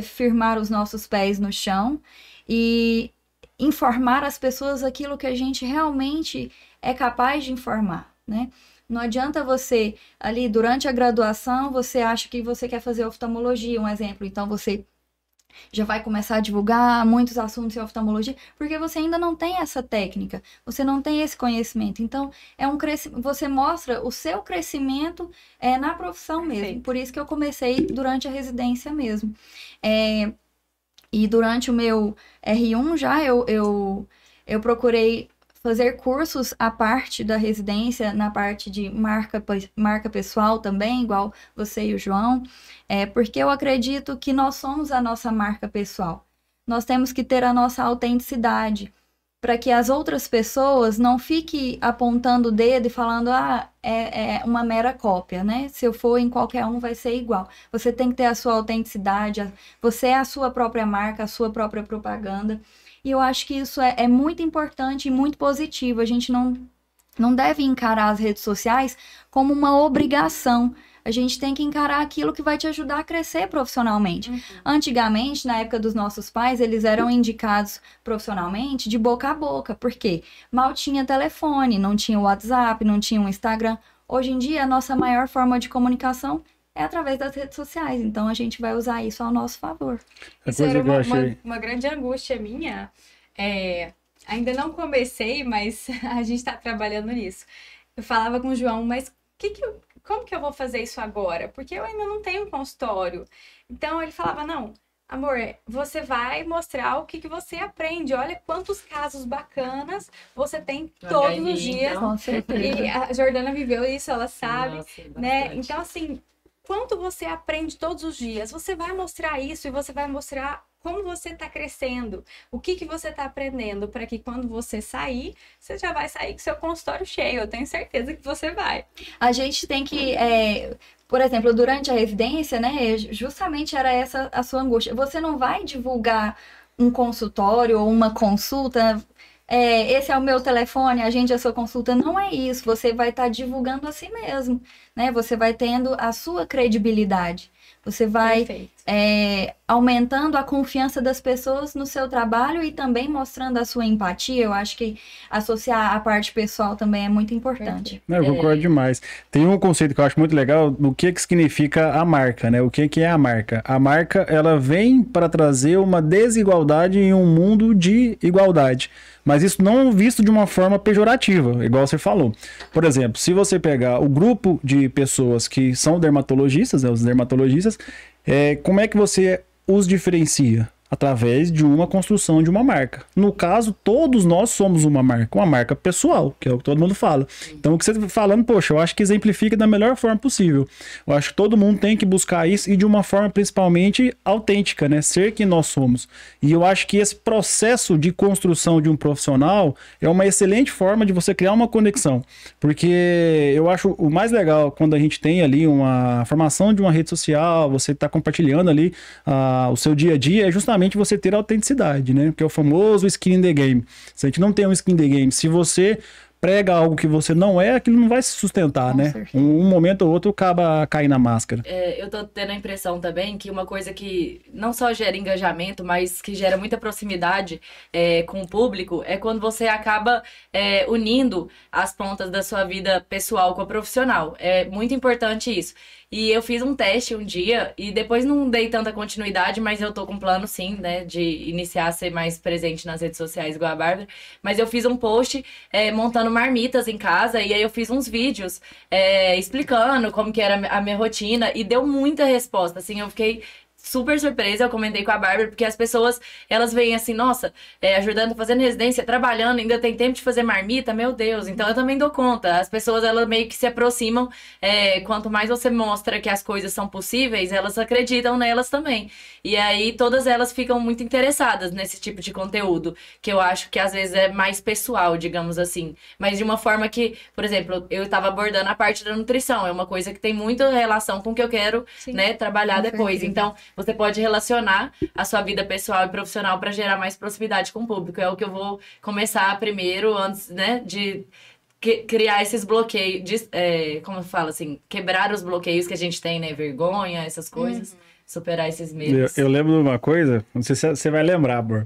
firmar os nossos pés no chão e informar as pessoas aquilo que a gente realmente é capaz de informar, né? Não adianta você, ali, durante a graduação, você acha que você quer fazer oftalmologia, um exemplo. Então, você já vai começar a divulgar muitos assuntos em oftalmologia, porque você ainda não tem essa técnica, você não tem esse conhecimento. Então, você mostra o seu crescimento na profissão mesmo. Por isso que eu comecei durante a residência mesmo. E durante o meu R1 já eu procurei fazer cursos à parte da residência, na parte de marca pessoal também, igual você e o João, porque eu acredito que nós somos a nossa marca pessoal. Nós temos que ter a nossa autenticidade, para que as outras pessoas não fiquem apontando o dedo e falando, é uma mera cópia, né? Se eu for em qualquer um, vai ser igual. Você tem que ter a sua autenticidade, você é a sua própria marca, a sua própria propaganda. E eu acho que isso é muito importante e muito positivo. A gente não deve encarar as redes sociais como uma obrigação. A gente tem que encarar aquilo que vai te ajudar a crescer profissionalmente. Antigamente, na época dos nossos pais, eles eram indicados profissionalmente de boca a boca. Por quê? Mal tinha telefone, não tinha WhatsApp, não tinha um Instagram. Hoje em dia, a nossa maior forma de comunicação é através das redes sociais. Então, a gente vai usar isso ao nosso favor. Isso era uma grande angústia minha. Ainda não comecei, mas a gente está trabalhando nisso. Eu falava com o João, mas como que eu vou fazer isso agora? Porque eu ainda não tenho um consultório. Então, ele falava, não, amor, você vai mostrar o que você aprende. Olha quantos casos bacanas você tem todos os dias. Com certeza. E a Jordana viveu isso, ela sabe, né? Bastante. Então, assim, quanto você aprende todos os dias, você vai mostrar isso e você vai mostrar como você está crescendo, o que você está aprendendo, para que quando você sair, você já vai sair com seu consultório cheio. Eu tenho certeza que você vai. A gente tem que, por exemplo, durante a residência, né, justamente era essa a sua angústia. Você não vai divulgar um consultório ou uma consulta, esse é o meu telefone, agende a sua consulta. Não é isso, você vai estar divulgando a si mesmo, né? Você vai tendo a sua credibilidade. Você vai aumentando a confiança das pessoas no seu trabalho e também mostrando a sua empatia. Eu acho que associar a parte pessoal também é muito importante. Eu concordo demais. Tem um conceito que eu acho muito legal do que significa a marca, né? O que é a marca? A marca, ela vem para trazer uma desigualdade em um mundo de igualdade. Mas isso não visto de uma forma pejorativa, igual você falou. Por exemplo, se você pegar o grupo de pessoas que são dermatologistas, né, os dermatologistas, como é que você os diferencia? através de uma construção de uma marca. No caso, todos nós somos uma marca pessoal, que é o que todo mundo fala. Então, o que você está falando, poxa, eu acho que exemplifica da melhor forma possível. Eu acho que todo mundo tem que buscar isso e de uma forma principalmente autêntica, né? Ser quem nós somos. E eu acho que esse processo de construção de um profissional é uma excelente forma de você criar uma conexão. Porque eu acho o mais legal quando a gente tem ali uma formação de uma rede social, você está compartilhando ali o seu dia a dia, é justamente você ter autenticidade, né? Que é o famoso skin in the game. Se a gente não tem um skin in the game, se você prega algo que você não é, aquilo não vai se sustentar, Com né? certeza. Um momento ou outro acaba caindo na máscara. Eu tô tendo a impressão também que uma coisa que não só gera engajamento, mas que gera muita proximidade com o público é quando você acaba unindo as pontas da sua vida pessoal com a profissional. É muito importante isso. E eu fiz um teste um dia e depois não dei tanta continuidade, mas eu tô com plano sim, né, de iniciar a ser mais presente nas redes sociais igual a Bárbara. Mas eu fiz um post montando marmitas em casa e aí eu fiz uns vídeos explicando como que era a minha rotina e deu muita resposta, assim, eu fiquei super surpresa, eu comentei com a Bárbara, porque as pessoas, elas veem assim, nossa, a Jordana tá fazendo residência, trabalhando, ainda tem tempo de fazer marmita, meu Deus, então eu também dou conta. As pessoas, elas meio que se aproximam, quanto mais você mostra que as coisas são possíveis, elas acreditam nelas também. E aí, todas elas ficam muito interessadas nesse tipo de conteúdo, que eu acho que às vezes é mais pessoal, digamos assim, mas de uma forma que, por exemplo, eu tava abordando a parte da nutrição, é uma coisa que tem muita relação com o que eu quero, Sim, né, trabalhar com depois. certeza. Então, você pode relacionar a sua vida pessoal e profissional para gerar mais proximidade com o público. É o que eu vou começar primeiro, antes, né, de criar esses bloqueios, como fala assim, quebrar os bloqueios que a gente tem, né, vergonha, essas coisas, superar esses medos. Eu lembro de uma coisa, não sei se você vai lembrar, Bor.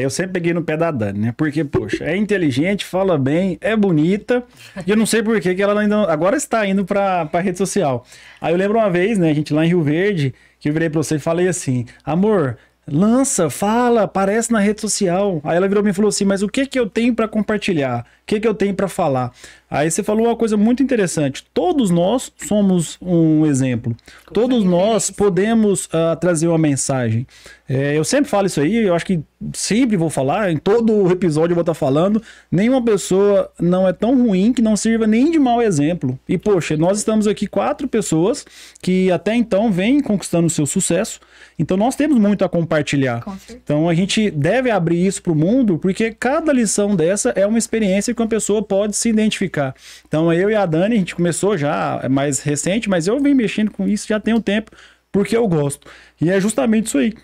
Eu sempre peguei no pé da Dani, né? Porque, poxa, é inteligente, fala bem, é bonita. E eu não sei por que ela ainda agora está indo pra rede social. Aí eu lembro uma vez, né, a gente lá em Rio Verde, que eu virei pra você e falei assim, amor, lança, fala, aparece na rede social. Aí ela virou pra mim e falou assim, mas o que que eu tenho pra compartilhar? O que que eu tenho pra falar? Aí você falou uma coisa muito interessante. Todos nós somos um exemplo. Todos nós podemos trazer uma mensagem. Eu sempre falo isso aí, eu acho que sempre vou falar, em todo episódio eu vou estar falando, nenhuma pessoa não é tão ruim que não sirva nem de mau exemplo. E, poxa, nós estamos aqui 4 pessoas que até então vêm conquistando o seu sucesso, então nós temos muito a compartilhar. Com certeza. Então a gente deve abrir isso para o mundo, porque cada lição dessa é uma experiência que uma pessoa pode se identificar. Então eu e a Dani, a gente começou já, é mais recente, mas eu venho mexendo com isso já tem um tempo, porque eu gosto. E é justamente isso aí.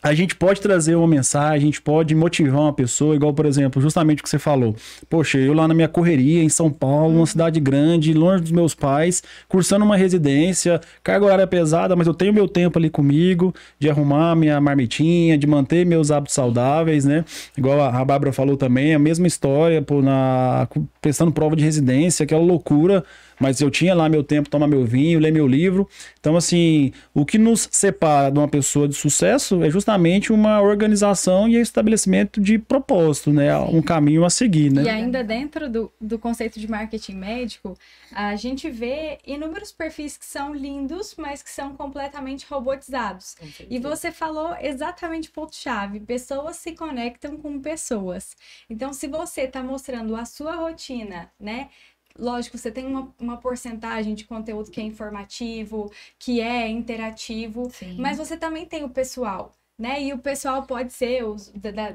A gente pode trazer uma mensagem, a gente pode motivar uma pessoa, igual, por exemplo, justamente o que você falou. Poxa, eu lá na minha correria, em São Paulo, uma cidade grande, longe dos meus pais, cursando uma residência, carga horária pesada, mas eu tenho meu tempo ali comigo, de arrumar minha marmitinha, de manter meus hábitos saudáveis, né? Igual a Bárbara falou também, a mesma história, prestando prova de residência, aquela loucura, mas eu tinha lá meu tempo, tomar meu vinho, ler meu livro. Então, assim, o que nos separa de uma pessoa de sucesso é justamente uma organização e estabelecimento de propósito, né? Um caminho a seguir, né? E ainda dentro do conceito de marketing médico, a gente vê inúmeros perfis que são lindos, mas que são completamente robotizados. E você falou exatamente o ponto-chave. Pessoas se conectam com pessoas. Então, se você está mostrando a sua rotina, né? Lógico, você tem uma porcentagem de conteúdo que é informativo, que é interativo, Sim. mas você também tem o pessoal, né? E o pessoal pode ser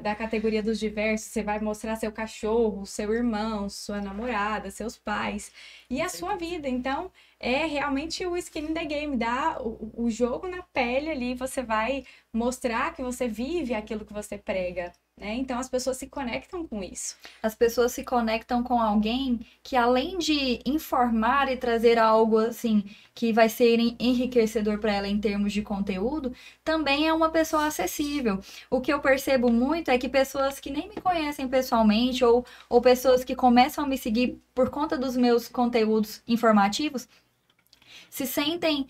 da categoria dos diversos, você vai mostrar seu cachorro, seu irmão, sua namorada, seus pais e a sua vida. Então, é realmente o skin in the game, dá o jogo na pele ali, você vai mostrar que você vive aquilo que você prega. Então as pessoas se conectam com isso. As pessoas se conectam com alguém que, além de informar e trazer algo assim que vai ser enriquecedor para ela em termos de conteúdo, também é uma pessoa acessível. O que eu percebo muito é que pessoas que nem me conhecem pessoalmente ou pessoas que começam a me seguir por conta dos meus conteúdos informativos, se sentem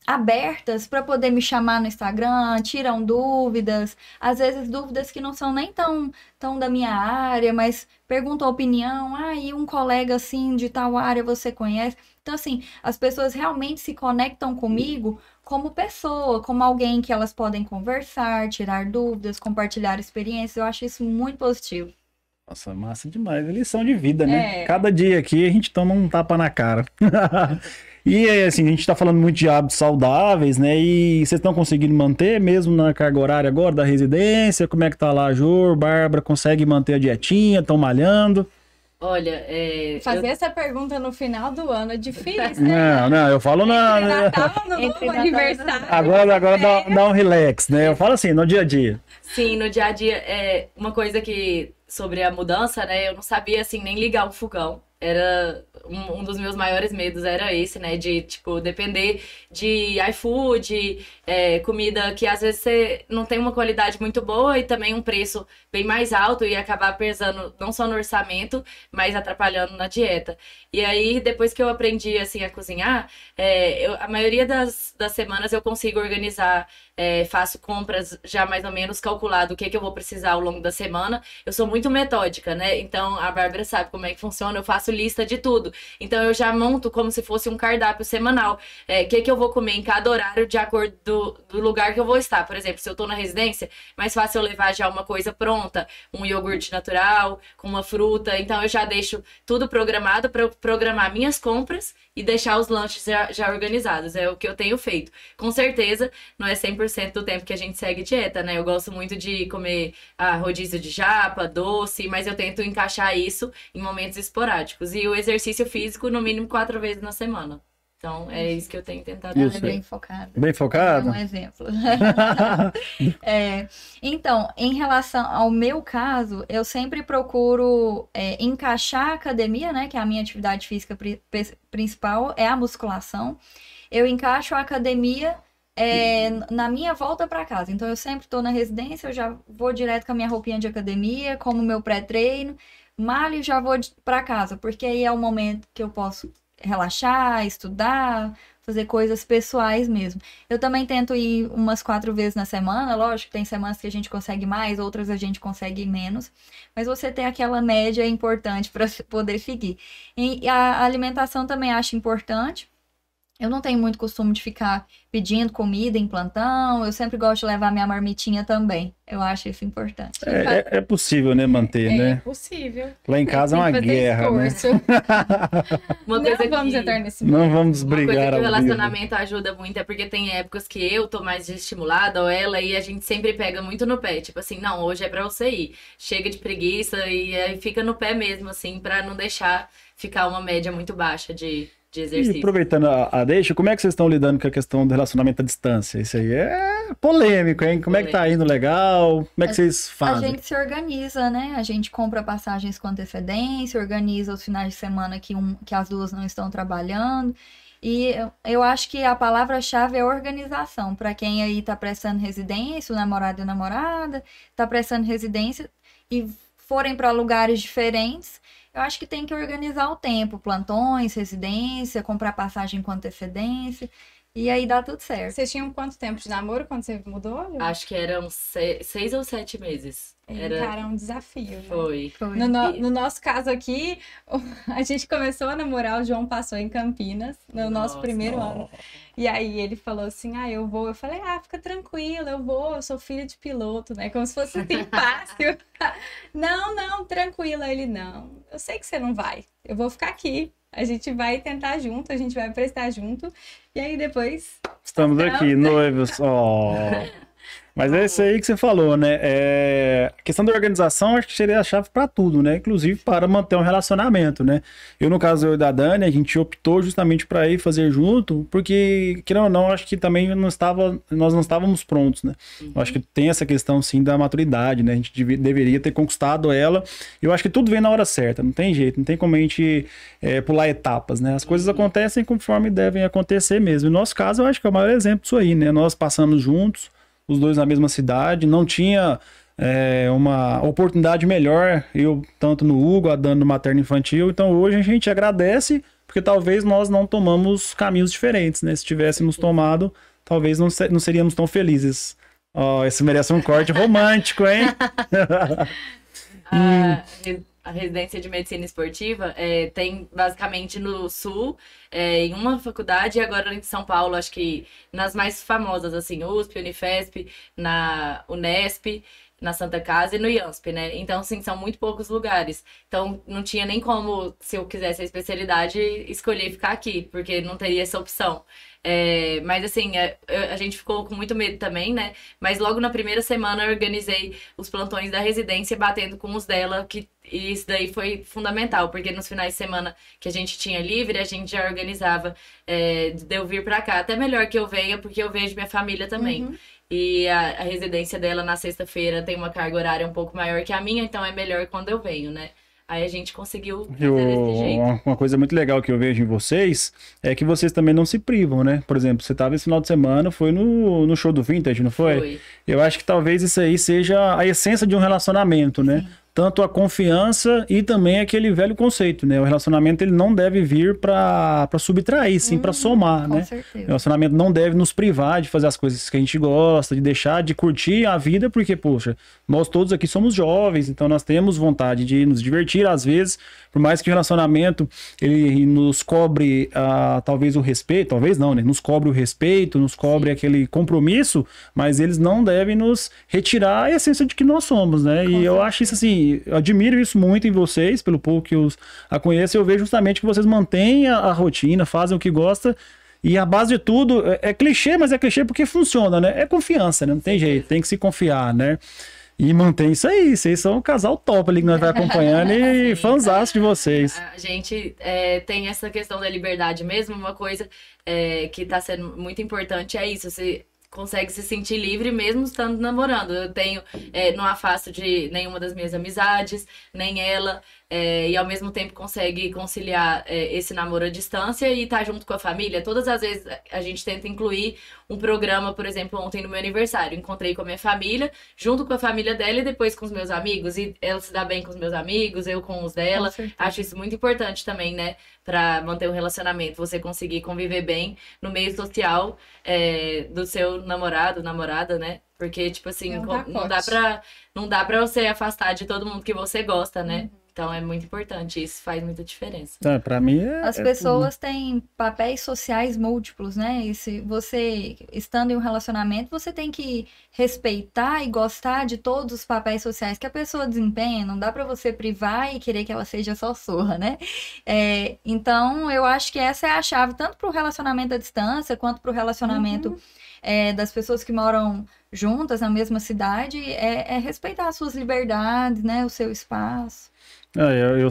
abertas para poder me chamar no Instagram, tiram dúvidas, às vezes dúvidas que não são nem tão da minha área, mas perguntam a opinião, e um colega assim de tal área você conhece? Então, assim, as pessoas realmente se conectam comigo como pessoa, como alguém que elas podem conversar, tirar dúvidas, compartilhar experiências. Eu acho isso muito positivo. Nossa, massa demais. Lição de vida, né? Cada dia aqui a gente toma um tapa na cara. E assim, a gente tá falando muito de hábitos saudáveis, né? E vocês estão conseguindo manter mesmo na carga horária agora da residência? Como é que tá lá, Jô, Bárbara? Consegue manter a dietinha? Estão malhando? Olha, fazer essa pergunta no final do ano é difícil, né? Não, eu falo na... Natal, no novo aniversário. Agora dá um relax, né? Eu falo assim, no dia a dia. Sim, no dia a dia, uma coisa que, sobre a mudança, né, eu não sabia, assim, nem ligar o fogão. Era um dos meus maiores medos, era esse, né, de, tipo, depender de iFood, comida que às vezes você não tem uma qualidade muito boa e também um preço bem mais alto e acabar pesando não só no orçamento, mas atrapalhando na dieta. E aí, depois que eu aprendi, assim, a cozinhar, a maioria das semanas eu consigo organizar, faço compras já mais ou menos calculado o que eu vou precisar ao longo da semana. Eu sou muito metódica, né? Então, a Bárbara sabe como é que funciona, eu faço lista de tudo. Então, eu já monto como se fosse um cardápio semanal. O que eu vou comer em cada horário de acordo do lugar que eu vou estar. Por exemplo, se eu tô na residência, mais fácil eu levar já uma coisa pronta, um iogurte natural, com uma fruta. Então, eu já deixo tudo programado para eu programar minhas compras e deixar os lanches já organizados. É o que eu tenho feito. Com certeza, não é 100% do tempo que a gente segue dieta, né? Eu gosto muito de comer rodízio de japa, doce, mas eu tento encaixar isso em momentos esporádicos. E o exercício físico, no mínimo 4 vezes na semana. Então, é isso que eu tenho tentado fazer. Bem focado. Bem focado? É um exemplo. Então, em relação ao meu caso, eu sempre procuro encaixar a academia, né? Que é a minha atividade física principal, é a musculação. Eu encaixo a academia na minha volta para casa. Então, eu sempre estou na residência, eu já vou direto com a minha roupinha de academia, como meu pré-treino, malho e já vou para casa, porque aí é o momento que eu posso relaxar, estudar, fazer coisas pessoais mesmo. Eu também tento ir umas 4 vezes na semana, lógico, tem semanas que a gente consegue mais, outras a gente consegue menos, mas você ter aquela média é importante para poder seguir. E a alimentação também acho importante. Eu não tenho muito costume de ficar pedindo comida em plantão, eu sempre gosto de levar minha marmitinha também. Eu acho isso importante. É possível, né, manter, né? É possível. Lá em casa é uma guerra, né? Uma coisa não vamos entrar nesse Não vamos Uma brigar. coisa que o ao vivo. relacionamento ajuda muito é porque tem épocas que eu tô mais estimulada ou ela e a gente sempre pega muito no pé. Tipo assim, não, hoje é pra você ir. Chega de preguiça e aí fica no pé mesmo, assim, pra não deixar ficar uma média muito baixa de exercício. E aproveitando a deixa, como é que vocês estão lidando com a questão do relacionamento à distância? Isso aí é polêmico, hein? Como é que tá indo legal? Como é que vocês A fazem? gente se organiza, né? A gente compra passagens com antecedência, organiza os finais de semana que as duas não estão trabalhando. E eu acho que a palavra-chave é organização. Para quem aí tá prestando residência, o namorado e a namorada, tá prestando residência e forem para lugares diferentes, eu acho que tem que organizar o tempo, plantões, residência, comprar passagem com antecedência, e aí dá tudo certo. Vocês tinham quanto tempo de namoro quando você mudou? Acho que eram 6 ou 7 meses. Cara, é um desafio, né? Foi. No nosso caso aqui, a gente começou a namorar, o João passou em Campinas, no nosso primeiro ano. E aí ele falou assim, eu vou. Eu falei, fica tranquila, eu sou filha de piloto, né? Como se fosse assim, fácil. Não, tranquila. Ele, não, eu sei que você não vai, eu vou ficar aqui. A gente vai tentar junto, a gente vai prestar junto. E aí depois... Estamos aqui, noivos. Mas é isso aí que você falou, né? A questão da organização acho que seria a chave para tudo, né? Inclusive para manter um relacionamento, né? No caso eu e da Dani, a gente optou justamente para ir fazer junto, porque, querendo ou não, acho que também nós não estávamos prontos, né? Eu acho que tem essa questão, sim, da maturidade, né? A gente deveria ter conquistado ela. Eu acho que tudo vem na hora certa, não tem jeito, não tem como a gente pular etapas, né? As coisas acontecem conforme devem acontecer mesmo. No nosso caso, eu acho que é o maior exemplo disso aí, né? Nós passamos juntos, os dois na mesma cidade, não tinha uma oportunidade melhor, eu tanto no Hugo, a Dani no materno infantil, então hoje a gente agradece porque talvez nós não tomamos caminhos diferentes, né? Se tivéssemos tomado, talvez não seríamos tão felizes. Ó, esse merece um corte romântico, hein? A residência de medicina esportiva tem basicamente no Sul, em uma faculdade, e agora em São Paulo, acho que nas mais famosas, assim, USP, Unifesp, na Unesp, na Santa Casa e no IANSP, né? Então, assim, são muito poucos lugares. Então, não tinha nem como, se eu quisesse a especialidade, escolher ficar aqui, porque não teria essa opção. Mas assim, a gente ficou com muito medo também, né? Mas logo na primeira semana eu organizei os plantões da residência batendo com os dela, e isso daí foi fundamental, porque nos finais de semana que a gente tinha livre, a gente já organizava de eu vir pra cá. Até melhor que eu venha, porque eu vejo minha família também. Uhum. E a residência dela na sexta-feira tem uma carga horária um pouco maior que a minha, então é melhor quando eu venho, né? Aí a gente conseguiu fazer desse jeito. Uma coisa muito legal que eu vejo em vocês é que vocês também não se privam, né? Por exemplo, você estava esse final de semana, foi no show do Vintage, não foi? Foi. Eu acho que talvez isso aí seja a essência de um relacionamento, né? Tanto a confiança e também aquele velho conceito, né? O relacionamento ele não deve vir para subtrair, sim para somar, com né? certeza. O relacionamento não deve nos privar de fazer as coisas que a gente gosta, de deixar de curtir a vida, porque, poxa, nós todos aqui somos jovens, então nós temos vontade de nos divertir às vezes, por mais que o relacionamento ele nos cobre talvez o respeito, talvez não, né? Nos cobre o respeito, nos cobre aquele compromisso, mas eles não devem nos retirar a essência de que nós somos, né? E eu acho isso assim, eu admiro isso muito em vocês, pelo pouco que eu a conheço, eu vejo justamente que vocês mantêm a rotina, fazem o que gostam, e a base de tudo é clichê, mas é clichê porque funciona, né? É confiança, né? Não tem jeito, tem que se confiar, né? E mantém isso aí, vocês são um casal top ali que nós vai acompanhando e fãzaço de vocês. A gente tem essa questão da liberdade mesmo, uma coisa que tá sendo muito importante é isso, você consegue se sentir livre mesmo estando namorando. Eu não afasto de nenhuma das minhas amizades, nem ela, e ao mesmo tempo consegue conciliar esse namoro à distância e estar junto com a família. Todas as vezes a gente tenta incluir um programa, por exemplo, ontem no meu aniversário, encontrei com a minha família, junto com a família dela e depois com os meus amigos, e ela se dá bem com os meus amigos, eu com os dela. Acho isso muito importante também, né, para manter um relacionamento, você conseguir conviver bem no meio social do seu namorado, namorada, né? Porque, tipo assim, não dá pra você afastar de todo mundo que você gosta, né? Então é muito importante, isso faz muita diferença. Pra mim As pessoas têm papéis sociais múltiplos, né? E se você, estando em um relacionamento, você tem que respeitar e gostar de todos os papéis sociais que a pessoa desempenha. Não dá pra você privar e querer que ela seja só sua, né? Então, eu acho que essa é a chave, tanto pro relacionamento à distância, quanto pro relacionamento das pessoas que moram juntas na mesma cidade, é respeitar as suas liberdades, né? O seu espaço. Eu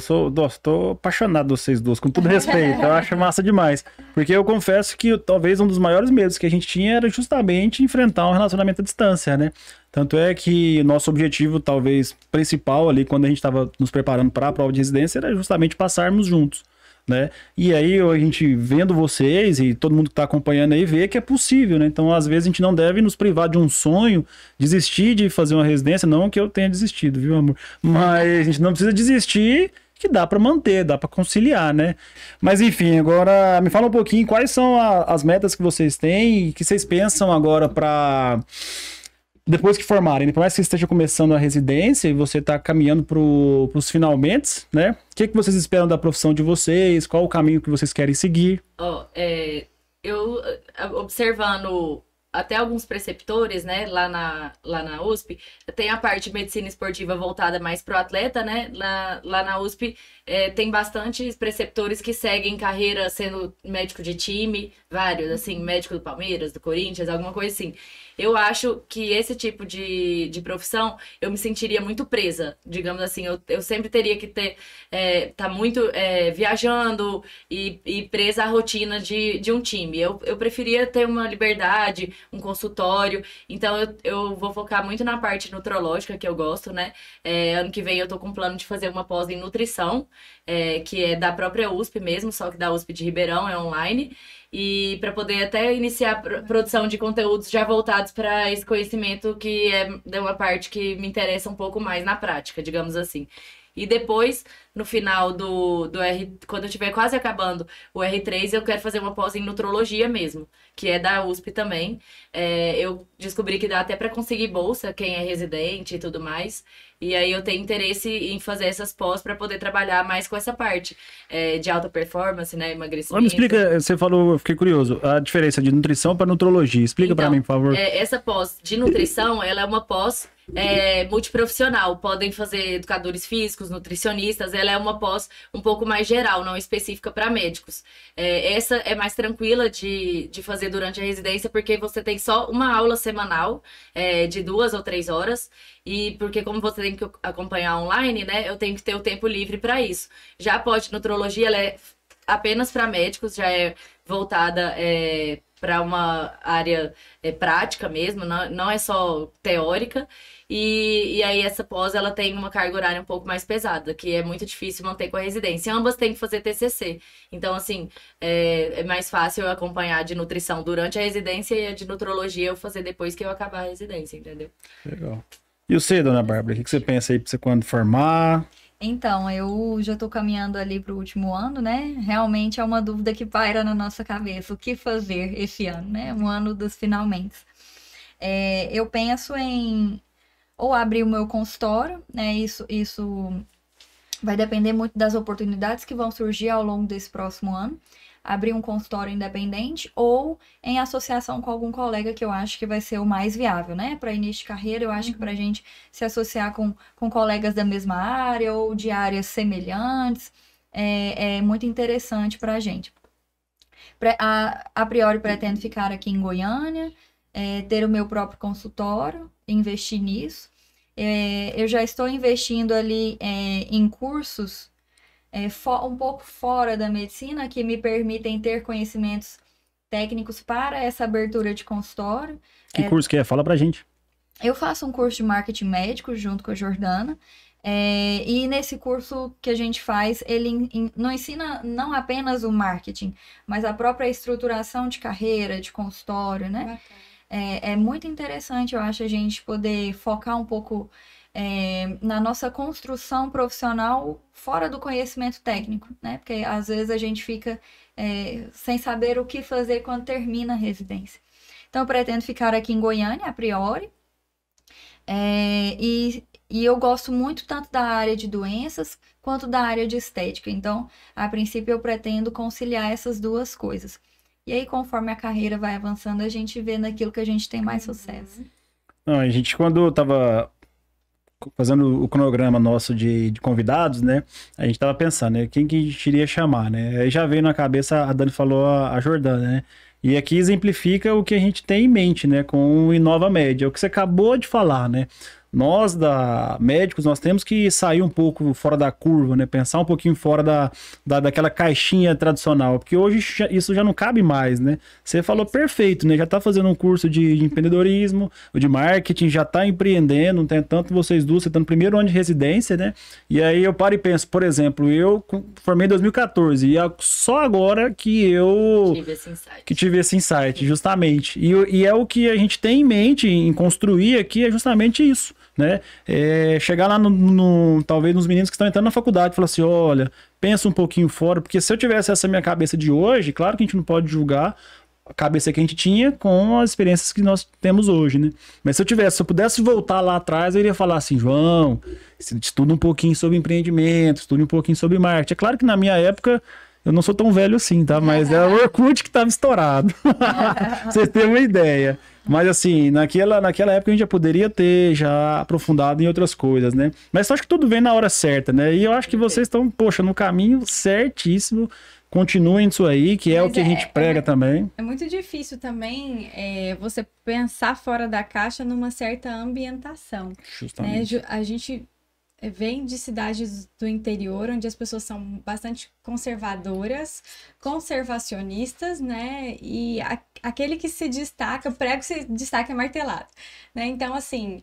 tô apaixonado de vocês duas, com todo respeito, eu acho massa demais, porque eu confesso que talvez um dos maiores medos que a gente tinha era justamente enfrentar um relacionamento à distância, né? Tanto é que nosso objetivo, talvez, principal ali, quando a gente estava nos preparando para a prova de residência, era justamente passarmos juntos, né? E aí a gente vendo vocês e todo mundo que está acompanhando aí vê que é possível, né? Então às vezes a gente não deve nos privar de um sonho, desistir de fazer uma residência, não que eu tenha desistido, viu, amor? Mas a gente não precisa desistir, que dá para manter, dá para conciliar, né? Mas enfim, agora me fala um pouquinho quais são as metas que vocês têm e que vocês pensam agora para depois que formarem, né? Por mais que você esteja começando a residência e você está caminhando para os finalmente, né? O que vocês esperam da profissão de vocês? Qual o caminho que vocês querem seguir? Eu observando até alguns preceptores, né, lá na USP, tem a parte de medicina esportiva voltada mais pro atleta, né? Lá na USP tem bastantes preceptores que seguem carreira sendo médico de time, vários, assim, médico do Palmeiras, do Corinthians, alguma coisa assim. Eu acho que esse tipo de profissão, eu me sentiria muito presa, digamos assim. Eu sempre teria que tá muito viajando e presa à rotina de um time. Eu preferia ter uma liberdade, um consultório. Então, eu vou focar muito na parte nutrológica, que eu gosto, né? Ano que vem eu tô com um plano de fazer uma pós em nutrição, que é da própria USP mesmo, só que da USP de Ribeirão, é online. E para poder até iniciar a produção de conteúdos já voltados para esse conhecimento que é uma parte que me interessa um pouco mais na prática, digamos assim. E depois, no final quando eu estiver quase acabando o R3, eu quero fazer uma pós em nutrologia mesmo, que é da USP também. Eu descobri que dá até para conseguir bolsa, quem é residente e tudo mais. E aí eu tenho interesse em fazer essas pós para poder trabalhar mais com essa parte de alta performance, né, emagrecimento. Me explica, você falou, eu fiquei curioso, a diferença de nutrição para nutrologia. Explica para mim, por favor. Essa pós de nutrição, ela é uma pós multiprofissional. Podem fazer educadores físicos, nutricionistas. Ela é uma pós um pouco mais geral, não específica para médicos. Essa é mais tranquila de fazer durante a residência, porque você tem só uma aula semanal de 2 ou 3 horas. E porque como você tem que acompanhar online, né, eu tenho que ter o tempo livre para isso. Já a pós-nutrologia, ela é apenas para médicos, já é voltada para uma área prática mesmo, não é só teórica. E aí essa pós, ela tem uma carga horária um pouco mais pesada, que é muito difícil manter com a residência. Ambas têm que fazer TCC. Então, assim, é mais fácil eu acompanhar de nutrição durante a residência e a de nutrologia eu fazer depois que eu acabar a residência, entendeu? Legal. E você, dona Bárbara, o que você pensa aí para você quando formar? Então, eu já estou caminhando ali para o último ano, né? Realmente é uma dúvida que paira na nossa cabeça. O que fazer esse ano, né? Um ano dos finalmente. Eu penso em ou abrir o meu consultório, né? Isso vai depender muito das oportunidades que vão surgir ao longo desse próximo ano. Abrir um consultório independente ou em associação com algum colega, que eu acho que vai ser o mais viável, né? Para início de carreira, eu acho que para a gente se associar com colegas da mesma área ou de áreas semelhantes é muito interessante para a gente. A priori, pretendo ficar aqui em Goiânia, ter o meu próprio consultório, investir nisso. Eu já estou investindo ali em cursos um pouco fora da medicina, que me permitem ter conhecimentos técnicos para essa abertura de consultório. Que curso que é? Fala pra gente. Eu faço um curso de marketing médico junto com a Jordana. E nesse curso que a gente faz, ele não ensina não apenas o marketing, mas a própria estruturação de carreira, de consultório, né? É muito interessante, eu acho, a gente poder focar um pouco na nossa construção profissional fora do conhecimento técnico, né? Porque às vezes a gente fica sem saber o que fazer quando termina a residência. Então, eu pretendo ficar aqui em Goiânia, a priori. E eu gosto muito tanto da área de doenças quanto da área de estética. Então, a princípio, eu pretendo conciliar essas duas coisas. E aí, conforme a carreira vai avançando, a gente vê naquilo que a gente tem mais sucesso. Não, a gente, quando estava fazendo o cronograma nosso de convidados, né, a gente estava pensando, né, quem que a gente iria chamar, né? Aí já veio na cabeça, a Dani falou a Jordana, né? E aqui exemplifica o que a gente tem em mente, né, com o Inova Med, é o que você acabou de falar, né? Nós, médicos, nós temos que sair um pouco fora da curva, né? Pensar um pouquinho fora daquela caixinha tradicional, porque hoje isso já não cabe mais, né? Você falou perfeito, né? Já está fazendo um curso de empreendedorismo, de marketing, já está empreendendo, não tem tanto vocês duas, você está no primeiro ano de residência, né? E aí eu paro e penso, por exemplo, eu formei em 2014 e só agora que eu tive esse insight, justamente. E é o que a gente tem em mente em construir aqui, é justamente isso. Né? Chegar lá talvez nos meninos que estão entrando na faculdade e falar assim, olha, pensa um pouquinho fora, porque se eu tivesse essa minha cabeça de hoje, claro que a gente não pode julgar a cabeça que a gente tinha com as experiências que nós temos hoje, né? Mas se eu pudesse voltar lá atrás, eu iria falar assim, João, estuda um pouquinho sobre empreendimento, estuda um pouquinho sobre marketing. É claro que na minha época eu não sou tão velho assim, tá? Mas é o Orkut que estava estourado. Pra vocês terem uma ideia. Mas assim, naquela época a gente já poderia ter já aprofundado em outras coisas, né? Mas eu acho que tudo vem na hora certa, né? E eu acho que vocês estão, poxa, no caminho certíssimo. Continuem isso aí, que é o que a gente prega também. É muito difícil também você pensar fora da caixa numa certa ambientação. Justamente. Né? A gente vem de cidades do interior, onde as pessoas são bastante conservadoras, conservacionistas, né? E aquele que se destaca, o prego se destaca martelado, né? Então, assim,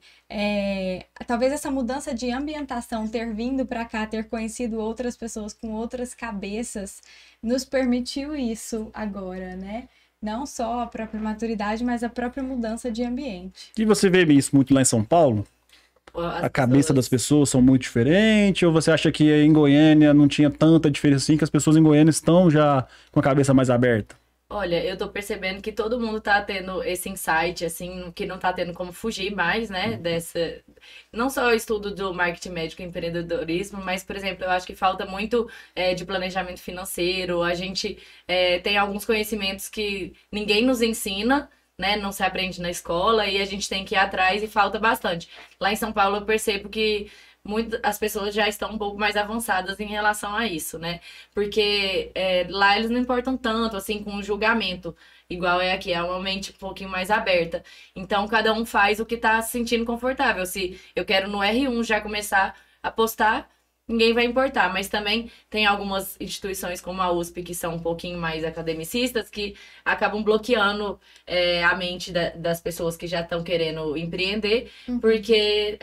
talvez essa mudança de ambientação, ter vindo para cá, ter conhecido outras pessoas com outras cabeças, nos permitiu isso agora, né? Não só a própria maturidade, mas a própria mudança de ambiente. E você vê isso muito lá em São Paulo? a cabeça das pessoas são muito diferentes? Ou você acha que em Goiânia não tinha tanta diferença assim, que as pessoas em Goiânia estão já com a cabeça mais aberta? Olha, eu tô percebendo que todo mundo tá tendo esse insight, assim, que não tá tendo como fugir mais, né, dessa... Não só o estudo do marketing médico e empreendedorismo, mas, por exemplo, eu acho que falta muito de planejamento financeiro. A gente tem alguns conhecimentos que ninguém nos ensina, né, não se aprende na escola e a gente tem que ir atrás e falta bastante. Lá em São Paulo eu percebo que as pessoas já estão um pouco mais avançadas em relação a isso, né? Porque lá eles não importam tanto, assim, com o julgamento, igual é aqui, é uma mente um pouquinho mais aberta. Então, cada um faz o que tá se sentindo confortável. Se eu quero no R1 já começar a postar, ninguém vai importar, mas também tem algumas instituições como a USP que são um pouquinho mais academicistas que acabam bloqueando a mente das pessoas que já estão querendo empreender, porque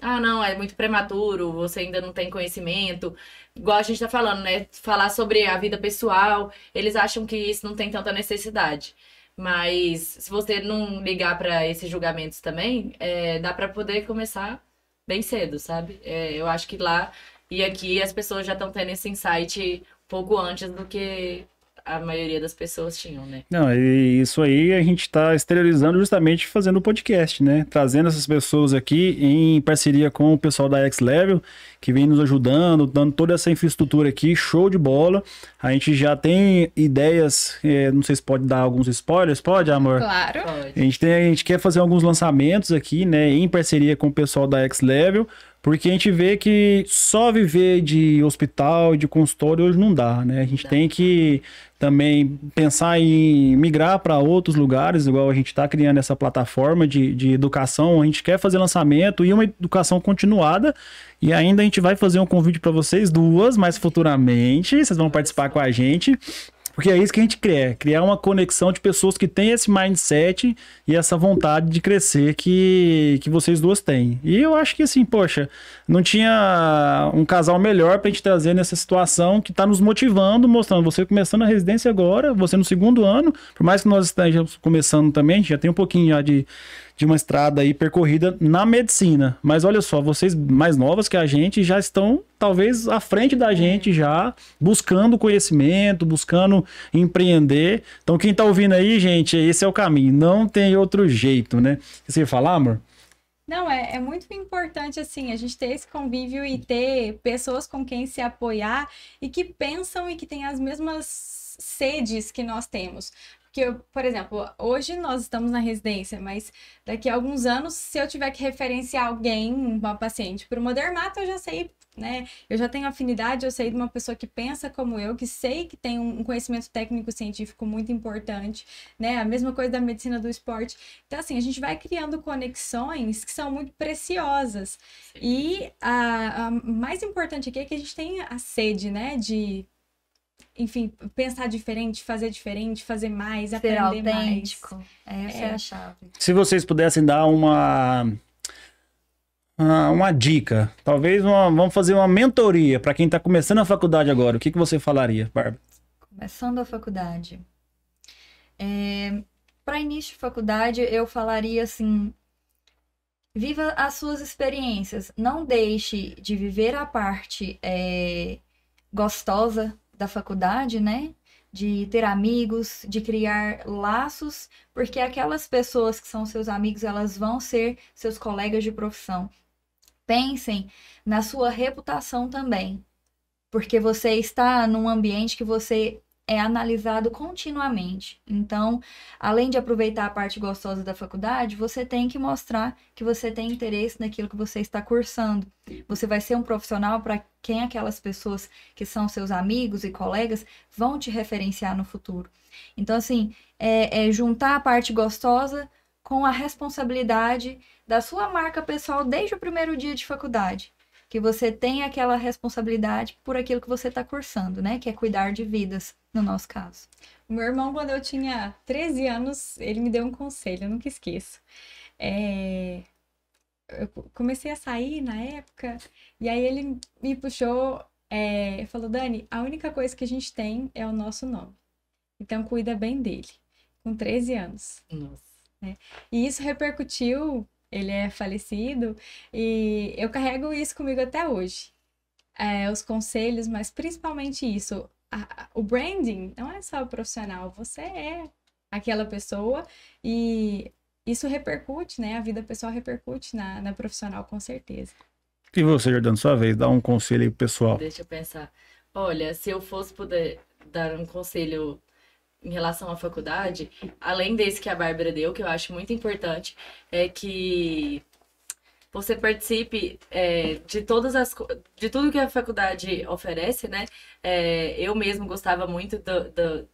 não, é muito prematuro, você ainda não tem conhecimento, igual a gente tá falando, né? Falar sobre a vida pessoal, eles acham que isso não tem tanta necessidade. Mas se você não ligar para esses julgamentos também, dá para poder começar bem cedo, sabe? Eu acho que lá e aqui as pessoas já estão tendo esse insight um pouco antes do que a maioria das pessoas tinham, né? Não, e isso aí a gente está exteriorizando justamente fazendo o podcast, né? Trazendo essas pessoas aqui em parceria com o pessoal da X Level, que vem nos ajudando, dando toda essa infraestrutura aqui, show de bola. A gente já tem ideias, não sei se pode dar alguns spoilers, pode, amor? Claro. Pode. A gente quer fazer alguns lançamentos aqui, né, em parceria com o pessoal da X Level, porque a gente vê que só viver de hospital, de consultório hoje não dá, né? A gente tem que também pensar em migrar para outros lugares, igual a gente está criando essa plataforma de educação, a gente quer fazer lançamento e uma educação continuada, e ainda a gente vai fazer um convite para vocês duas, mais futuramente, vocês vão participar com a gente. Porque é isso que a gente quer, criar uma conexão de pessoas que têm esse mindset e essa vontade de crescer que vocês duas têm. E eu acho que assim, poxa, não tinha um casal melhor pra gente trazer nessa situação que tá nos motivando, mostrando você começando a residência agora, você no segundo ano, por mais que nós estejamos começando também, a gente já tem um pouquinho já de uma estrada aí percorrida na medicina. Mas olha só, vocês mais novas que a gente já estão talvez à frente da gente já, buscando conhecimento, buscando empreender. Então quem tá ouvindo aí, gente, esse é o caminho, não tem outro jeito, né? Você ia falar, amor? Não, é muito importante, assim, a gente ter esse convívio e ter pessoas com quem se apoiar e que pensam e que têm as mesmas sedes que nós temos. Porque, por exemplo, hoje nós estamos na residência, mas daqui a alguns anos, se eu tiver que referenciar alguém, uma paciente, para uma dermato, eu já sei, né? Eu já tenho afinidade, eu sei de uma pessoa que pensa como eu, que sei que tem um conhecimento técnico-científico muito importante, né? A mesma coisa da medicina do esporte. Então, assim, a gente vai criando conexões que são muito preciosas. E a mais importante aqui é que a gente tem a sede, né? De... Enfim, pensar diferente, fazer mais, Ser aprender autêntico. mais. Essa é a chave. Se vocês pudessem dar uma dica, talvez vamos fazer uma mentoria para quem está começando a faculdade agora, o que você falaria, Bárbara? Começando a faculdade. Para início de faculdade, eu falaria assim: viva as suas experiências. Não deixe de viver a parte gostosa da faculdade, né? De ter amigos, de criar laços, porque aquelas pessoas que são seus amigos, elas vão ser seus colegas de profissão. Pensem na sua reputação também, porque você está num ambiente que você é analisado continuamente. Então, além de aproveitar a parte gostosa da faculdade, você tem que mostrar que você tem interesse naquilo que você está cursando. Você vai ser um profissional para quem aquelas pessoas que são seus amigos e colegas vão te referenciar no futuro. Então, assim, juntar a parte gostosa com a responsabilidade da sua marca pessoal desde o primeiro dia de faculdade. Que você tem aquela responsabilidade por aquilo que você está cursando, né? Que é cuidar de vidas, no nosso caso. O meu irmão, quando eu tinha 13 anos, ele me deu um conselho, eu nunca esqueço. Eu comecei a sair na época, e aí ele me puxou e falou: Dani, a única coisa que a gente tem é o nosso nome. Então cuida bem dele. Com 13 anos. Nossa. Né? E isso repercutiu ele é falecido, e eu carrego isso comigo até hoje. Os conselhos, mas principalmente isso. O branding não é só o profissional, você é aquela pessoa e isso repercute, né? A vida pessoal repercute na profissional, com certeza. E você, Jordano, sua vez, dá um conselho aí pro pessoal. Deixa eu pensar. Olha, se eu fosse poder dar um conselho em relação à faculdade, além desse que a Bárbara deu, que eu acho muito importante, é que você participe de tudo que a faculdade oferece, né? Eu mesmo gostava muito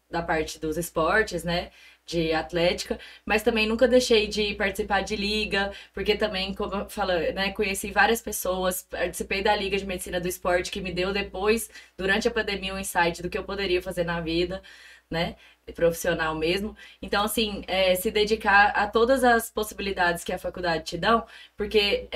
da parte dos esportes, né? De atlética, mas também nunca deixei de participar de liga, porque também, como eu falo, né, conheci várias pessoas, participei da Liga de Medicina do Esporte, que me deu depois, durante a pandemia, um insight do que eu poderia fazer na vida, né? Profissional mesmo. Então, assim, se dedicar a todas as possibilidades que a faculdade te dão, porque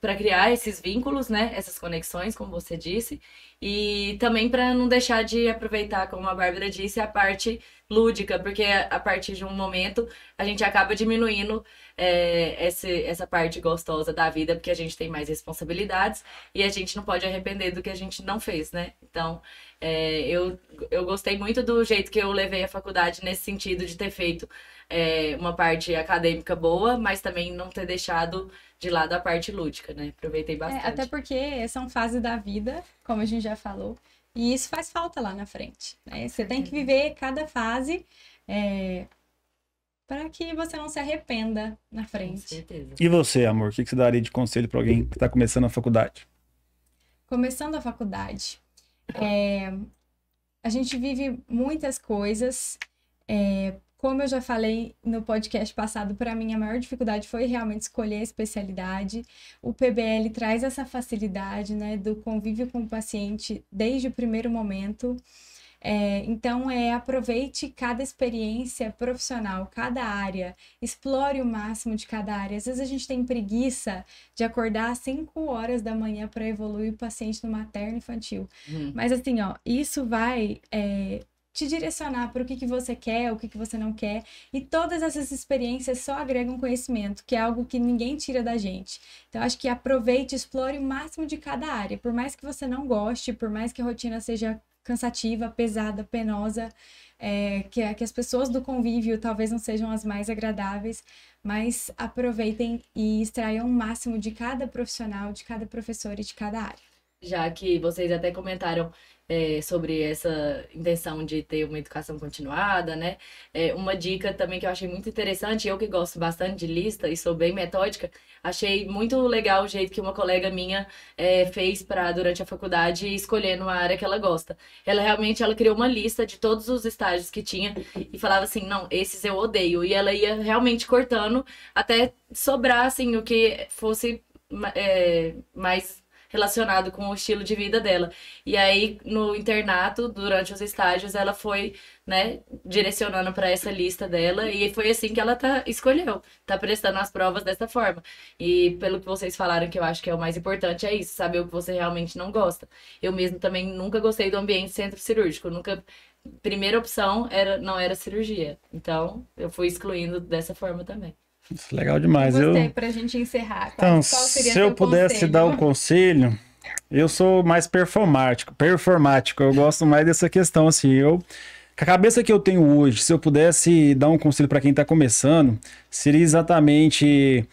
para criar esses vínculos, né? Essas conexões, como você disse, e também para não deixar de aproveitar, como a Bárbara disse, a parte lúdica, porque a partir de um momento a gente acaba diminuindo essa parte gostosa da vida, porque a gente tem mais responsabilidades e a gente não pode arrepender do que a gente não fez, né? Então, eu gostei muito do jeito que eu levei a faculdade nesse sentido de ter feito uma parte acadêmica boa, mas também não ter deixado de lado a parte lúdica, né? Aproveitei bastante. Até porque são fases da vida, como a gente já falou, e isso faz falta lá na frente, né? Você tem que viver cada fase para que você não se arrependa na frente. Com certeza. E você, amor, o que você daria de conselho para alguém que está começando a faculdade? Começando a faculdade, a gente vive muitas coisas. Como eu já falei no podcast passado, para mim a maior dificuldade foi realmente escolher a especialidade. O PBL traz essa facilidade, né, do convívio com o paciente desde o primeiro momento. Então, aproveite cada experiência profissional, cada área, explore o máximo de cada área. Às vezes a gente tem preguiça de acordar às 5 horas da manhã para evoluir o paciente no materno infantil. Mas assim, isso vai te direcionar para o que você quer, o que você não quer. E todas essas experiências só agregam conhecimento, que é algo que ninguém tira da gente. Então, acho que aproveite, explore o máximo de cada área. Por mais que você não goste, por mais que a rotina seja cansativa, pesada, penosa, que as pessoas do convívio talvez não sejam as mais agradáveis, mas aproveitem e extraiam o máximo de cada profissional, de cada professor e de cada área. Já que vocês até comentaram sobre essa intenção de ter uma educação continuada, né? Uma dica também que eu achei muito interessante, eu que gosto bastante de lista e sou bem metódica, achei muito legal o jeito que uma colega minha fez durante a faculdade escolher uma área que ela gosta. Ela criou uma lista de todos os estágios que tinha e falava assim, não, esses eu odeio. E ela ia realmente cortando até sobrar, assim, o que fosse mais relacionado com o estilo de vida dela. E aí, no internato, durante os estágios, ela foi, né, direcionando para essa lista dela, e foi assim que ela escolheu, tá prestando as provas dessa forma. E pelo que vocês falaram, que eu acho que é o mais importante, é isso, saber o que você realmente não gosta. Eu mesmo também nunca gostei do ambiente centro cirúrgico, primeira opção não era cirurgia. Então, eu fui excluindo dessa forma também. Isso, legal demais. Pra gente encerrar. Então, se eu pudesse dar um conselho, eu sou mais performático. Eu gosto mais dessa questão, assim, com a cabeça que eu tenho hoje, se eu pudesse dar um conselho para quem está começando, seria exatamente: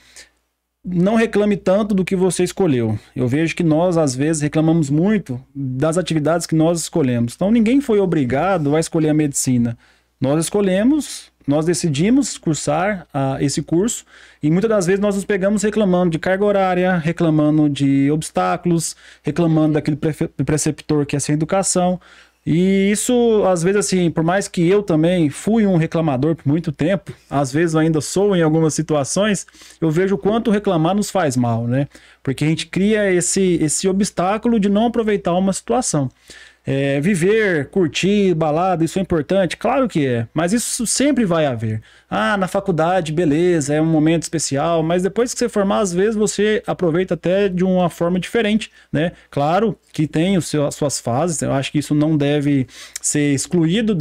não reclame tanto do que você escolheu. Eu vejo que nós, às vezes, reclamamos muito das atividades que nós escolhemos. Então, ninguém foi obrigado a escolher a medicina. Nós decidimos cursar esse curso e muitas das vezes nós nos pegamos reclamando de carga horária, reclamando de obstáculos, reclamando daquele preceptor que é sem educação. E isso, às vezes, assim, por mais que eu também fui um reclamador por muito tempo, às vezes eu ainda sou em algumas situações, eu vejo o quanto reclamar nos faz mal, né? Porque a gente cria esse obstáculo de não aproveitar uma situação. viver, curtir, balada, isso é importante? Claro que é, mas isso sempre vai haver. Ah, na faculdade, beleza, é um momento especial, mas depois que você formar, às vezes você aproveita até de uma forma diferente, né? Claro que tem as suas fases, eu acho que isso não deve ser excluído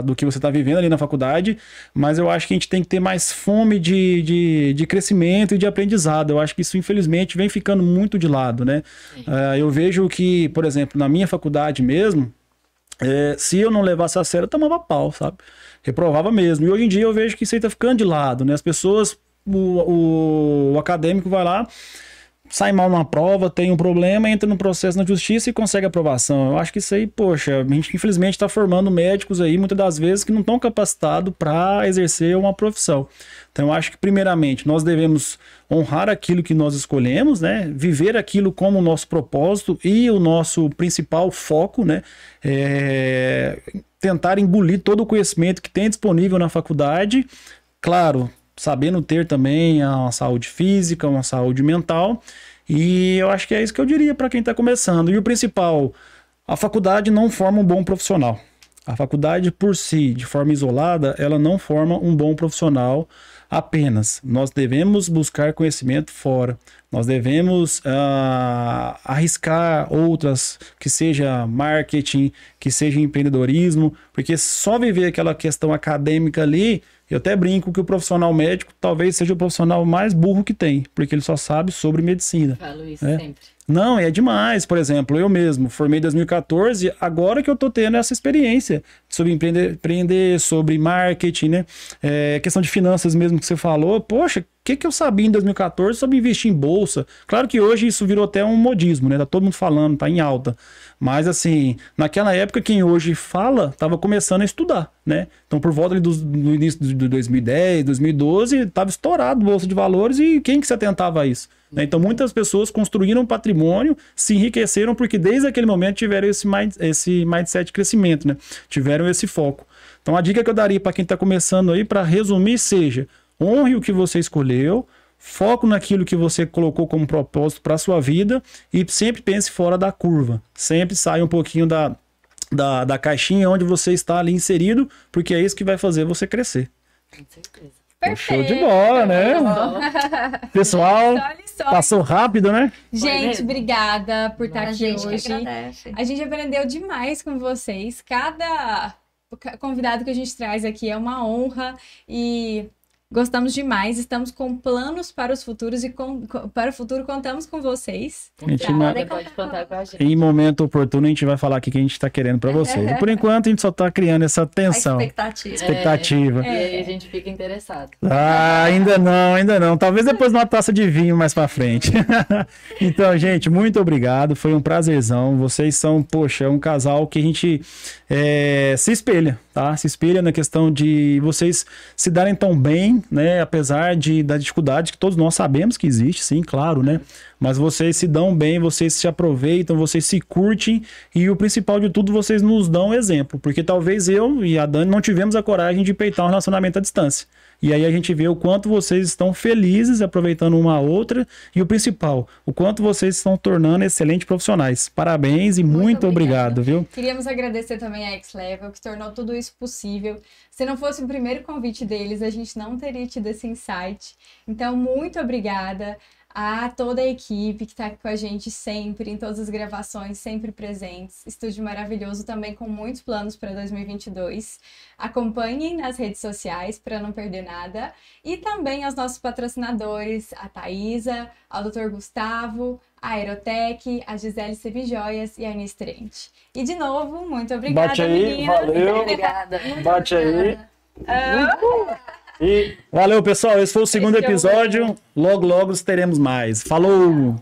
do que você está vivendo ali na faculdade, mas eu acho que a gente tem que ter mais fome de crescimento e de aprendizado. Eu acho que isso, infelizmente, vem ficando muito de lado, né? Eu vejo que, por exemplo, na minha faculdade mesmo, se eu não levasse a sério, eu tomava pau, sabe? Reprovava mesmo. E hoje em dia eu vejo que isso aí tá ficando de lado, né? As pessoas, o acadêmico vai lá, sai mal numa prova, tem um problema, entra no processo na justiça e consegue aprovação. Eu acho que isso aí, poxa, a gente infelizmente está formando médicos aí, muitas das vezes, que não estão capacitados para exercer uma profissão. Então, eu acho que, primeiramente, nós devemos honrar aquilo que nós escolhemos, né? Viver aquilo como o nosso propósito e o nosso principal foco, né? Tentar engolir todo o conhecimento que tem disponível na faculdade, claro, sabendo ter também uma saúde física, uma saúde mental, e eu acho que é isso que eu diria para quem está começando. E o principal, a faculdade não forma um bom profissional. A faculdade por si, de forma isolada, ela não forma um bom profissional apenas. Nós devemos buscar conhecimento fora. Nós devemos arriscar outras, que seja marketing, que seja empreendedorismo, porque só viver aquela questão acadêmica ali, eu até brinco que o profissional médico talvez seja o profissional mais burro que tem, porque ele só sabe sobre medicina. Falo isso sempre. Não, é demais. Por exemplo, eu mesmo formei em 2014, agora que eu tô tendo essa experiência sobre empreender, sobre marketing, né? Questão de finanças mesmo que você falou. Poxa, o que eu sabia em 2014 sobre investir em bolsa? Claro que hoje isso virou até um modismo, né? Tá todo mundo falando, tá em alta. Mas assim, naquela época, quem hoje fala, estava começando a estudar, né? Então, por volta do início de 2010, 2012, estava estourado bolsa de valores e quem que se atentava a isso? Né? Então, muitas pessoas construíram patrimônio, se enriqueceram porque desde aquele momento tiveram esse mindset de crescimento, né? Tiveram esse foco. Então, a dica que eu daria para quem está começando aí, para resumir, seja: honre o que você escolheu, foco naquilo que você colocou como propósito para a sua vida e sempre pense fora da curva. Sempre saia um pouquinho da caixinha onde você está ali inserido, porque é isso que vai fazer você crescer. Com certeza. Show de bola, né? Pessoal, passou rápido, né? Gente, obrigada por estar aqui hoje. A gente aprendeu demais com vocês. Cada convidado que a gente traz aqui é uma honra e gostamos demais. Estamos com planos para os futuros e para o futuro contamos com vocês. Pode contar com a gente. Em momento oportuno a gente vai falar o que a gente está querendo para vocês. E por enquanto a gente só está criando essa tensão. Expectativa. E aí a gente fica interessado. Ainda não. Talvez depois de uma taça de vinho mais para frente. Então, gente, muito obrigado. Foi um prazerzão. Vocês são, poxa, um casal que a gente se espelha, tá? Se espelha na questão de vocês se darem tão bem, né? Apesar da dificuldade que todos nós sabemos que existe, sim, claro, né? Mas vocês se dão bem, vocês se aproveitam, vocês se curtem e o principal de tudo, vocês nos dão exemplo, porque talvez eu e a Dani não tivemos a coragem de peitar um relacionamento à distância. E aí a gente vê o quanto vocês estão felizes aproveitando uma a outra e o principal, o quanto vocês estão tornando excelentes profissionais. Parabéns e muito obrigado, viu? Queríamos agradecer também a X-Level, que tornou tudo isso possível. Se não fosse o primeiro convite deles, a gente não teria tido esse insight. Então, muito obrigada a toda a equipe que está aqui com a gente sempre, em todas as gravações, sempre presentes. Estúdio maravilhoso também, com muitos planos para 2022. Acompanhem nas redes sociais para não perder nada. E também aos nossos patrocinadores, a Thaisa, ao Dr. Gustavo, a Aerotech, a Gisele Semijoias e a Anis Trent. E de novo, muito obrigada, Bate aí, meninas. valeu. Obrigada. Bate aí. E valeu, pessoal. Esse foi o segundo episódio. Logo, logo teremos mais. Falou!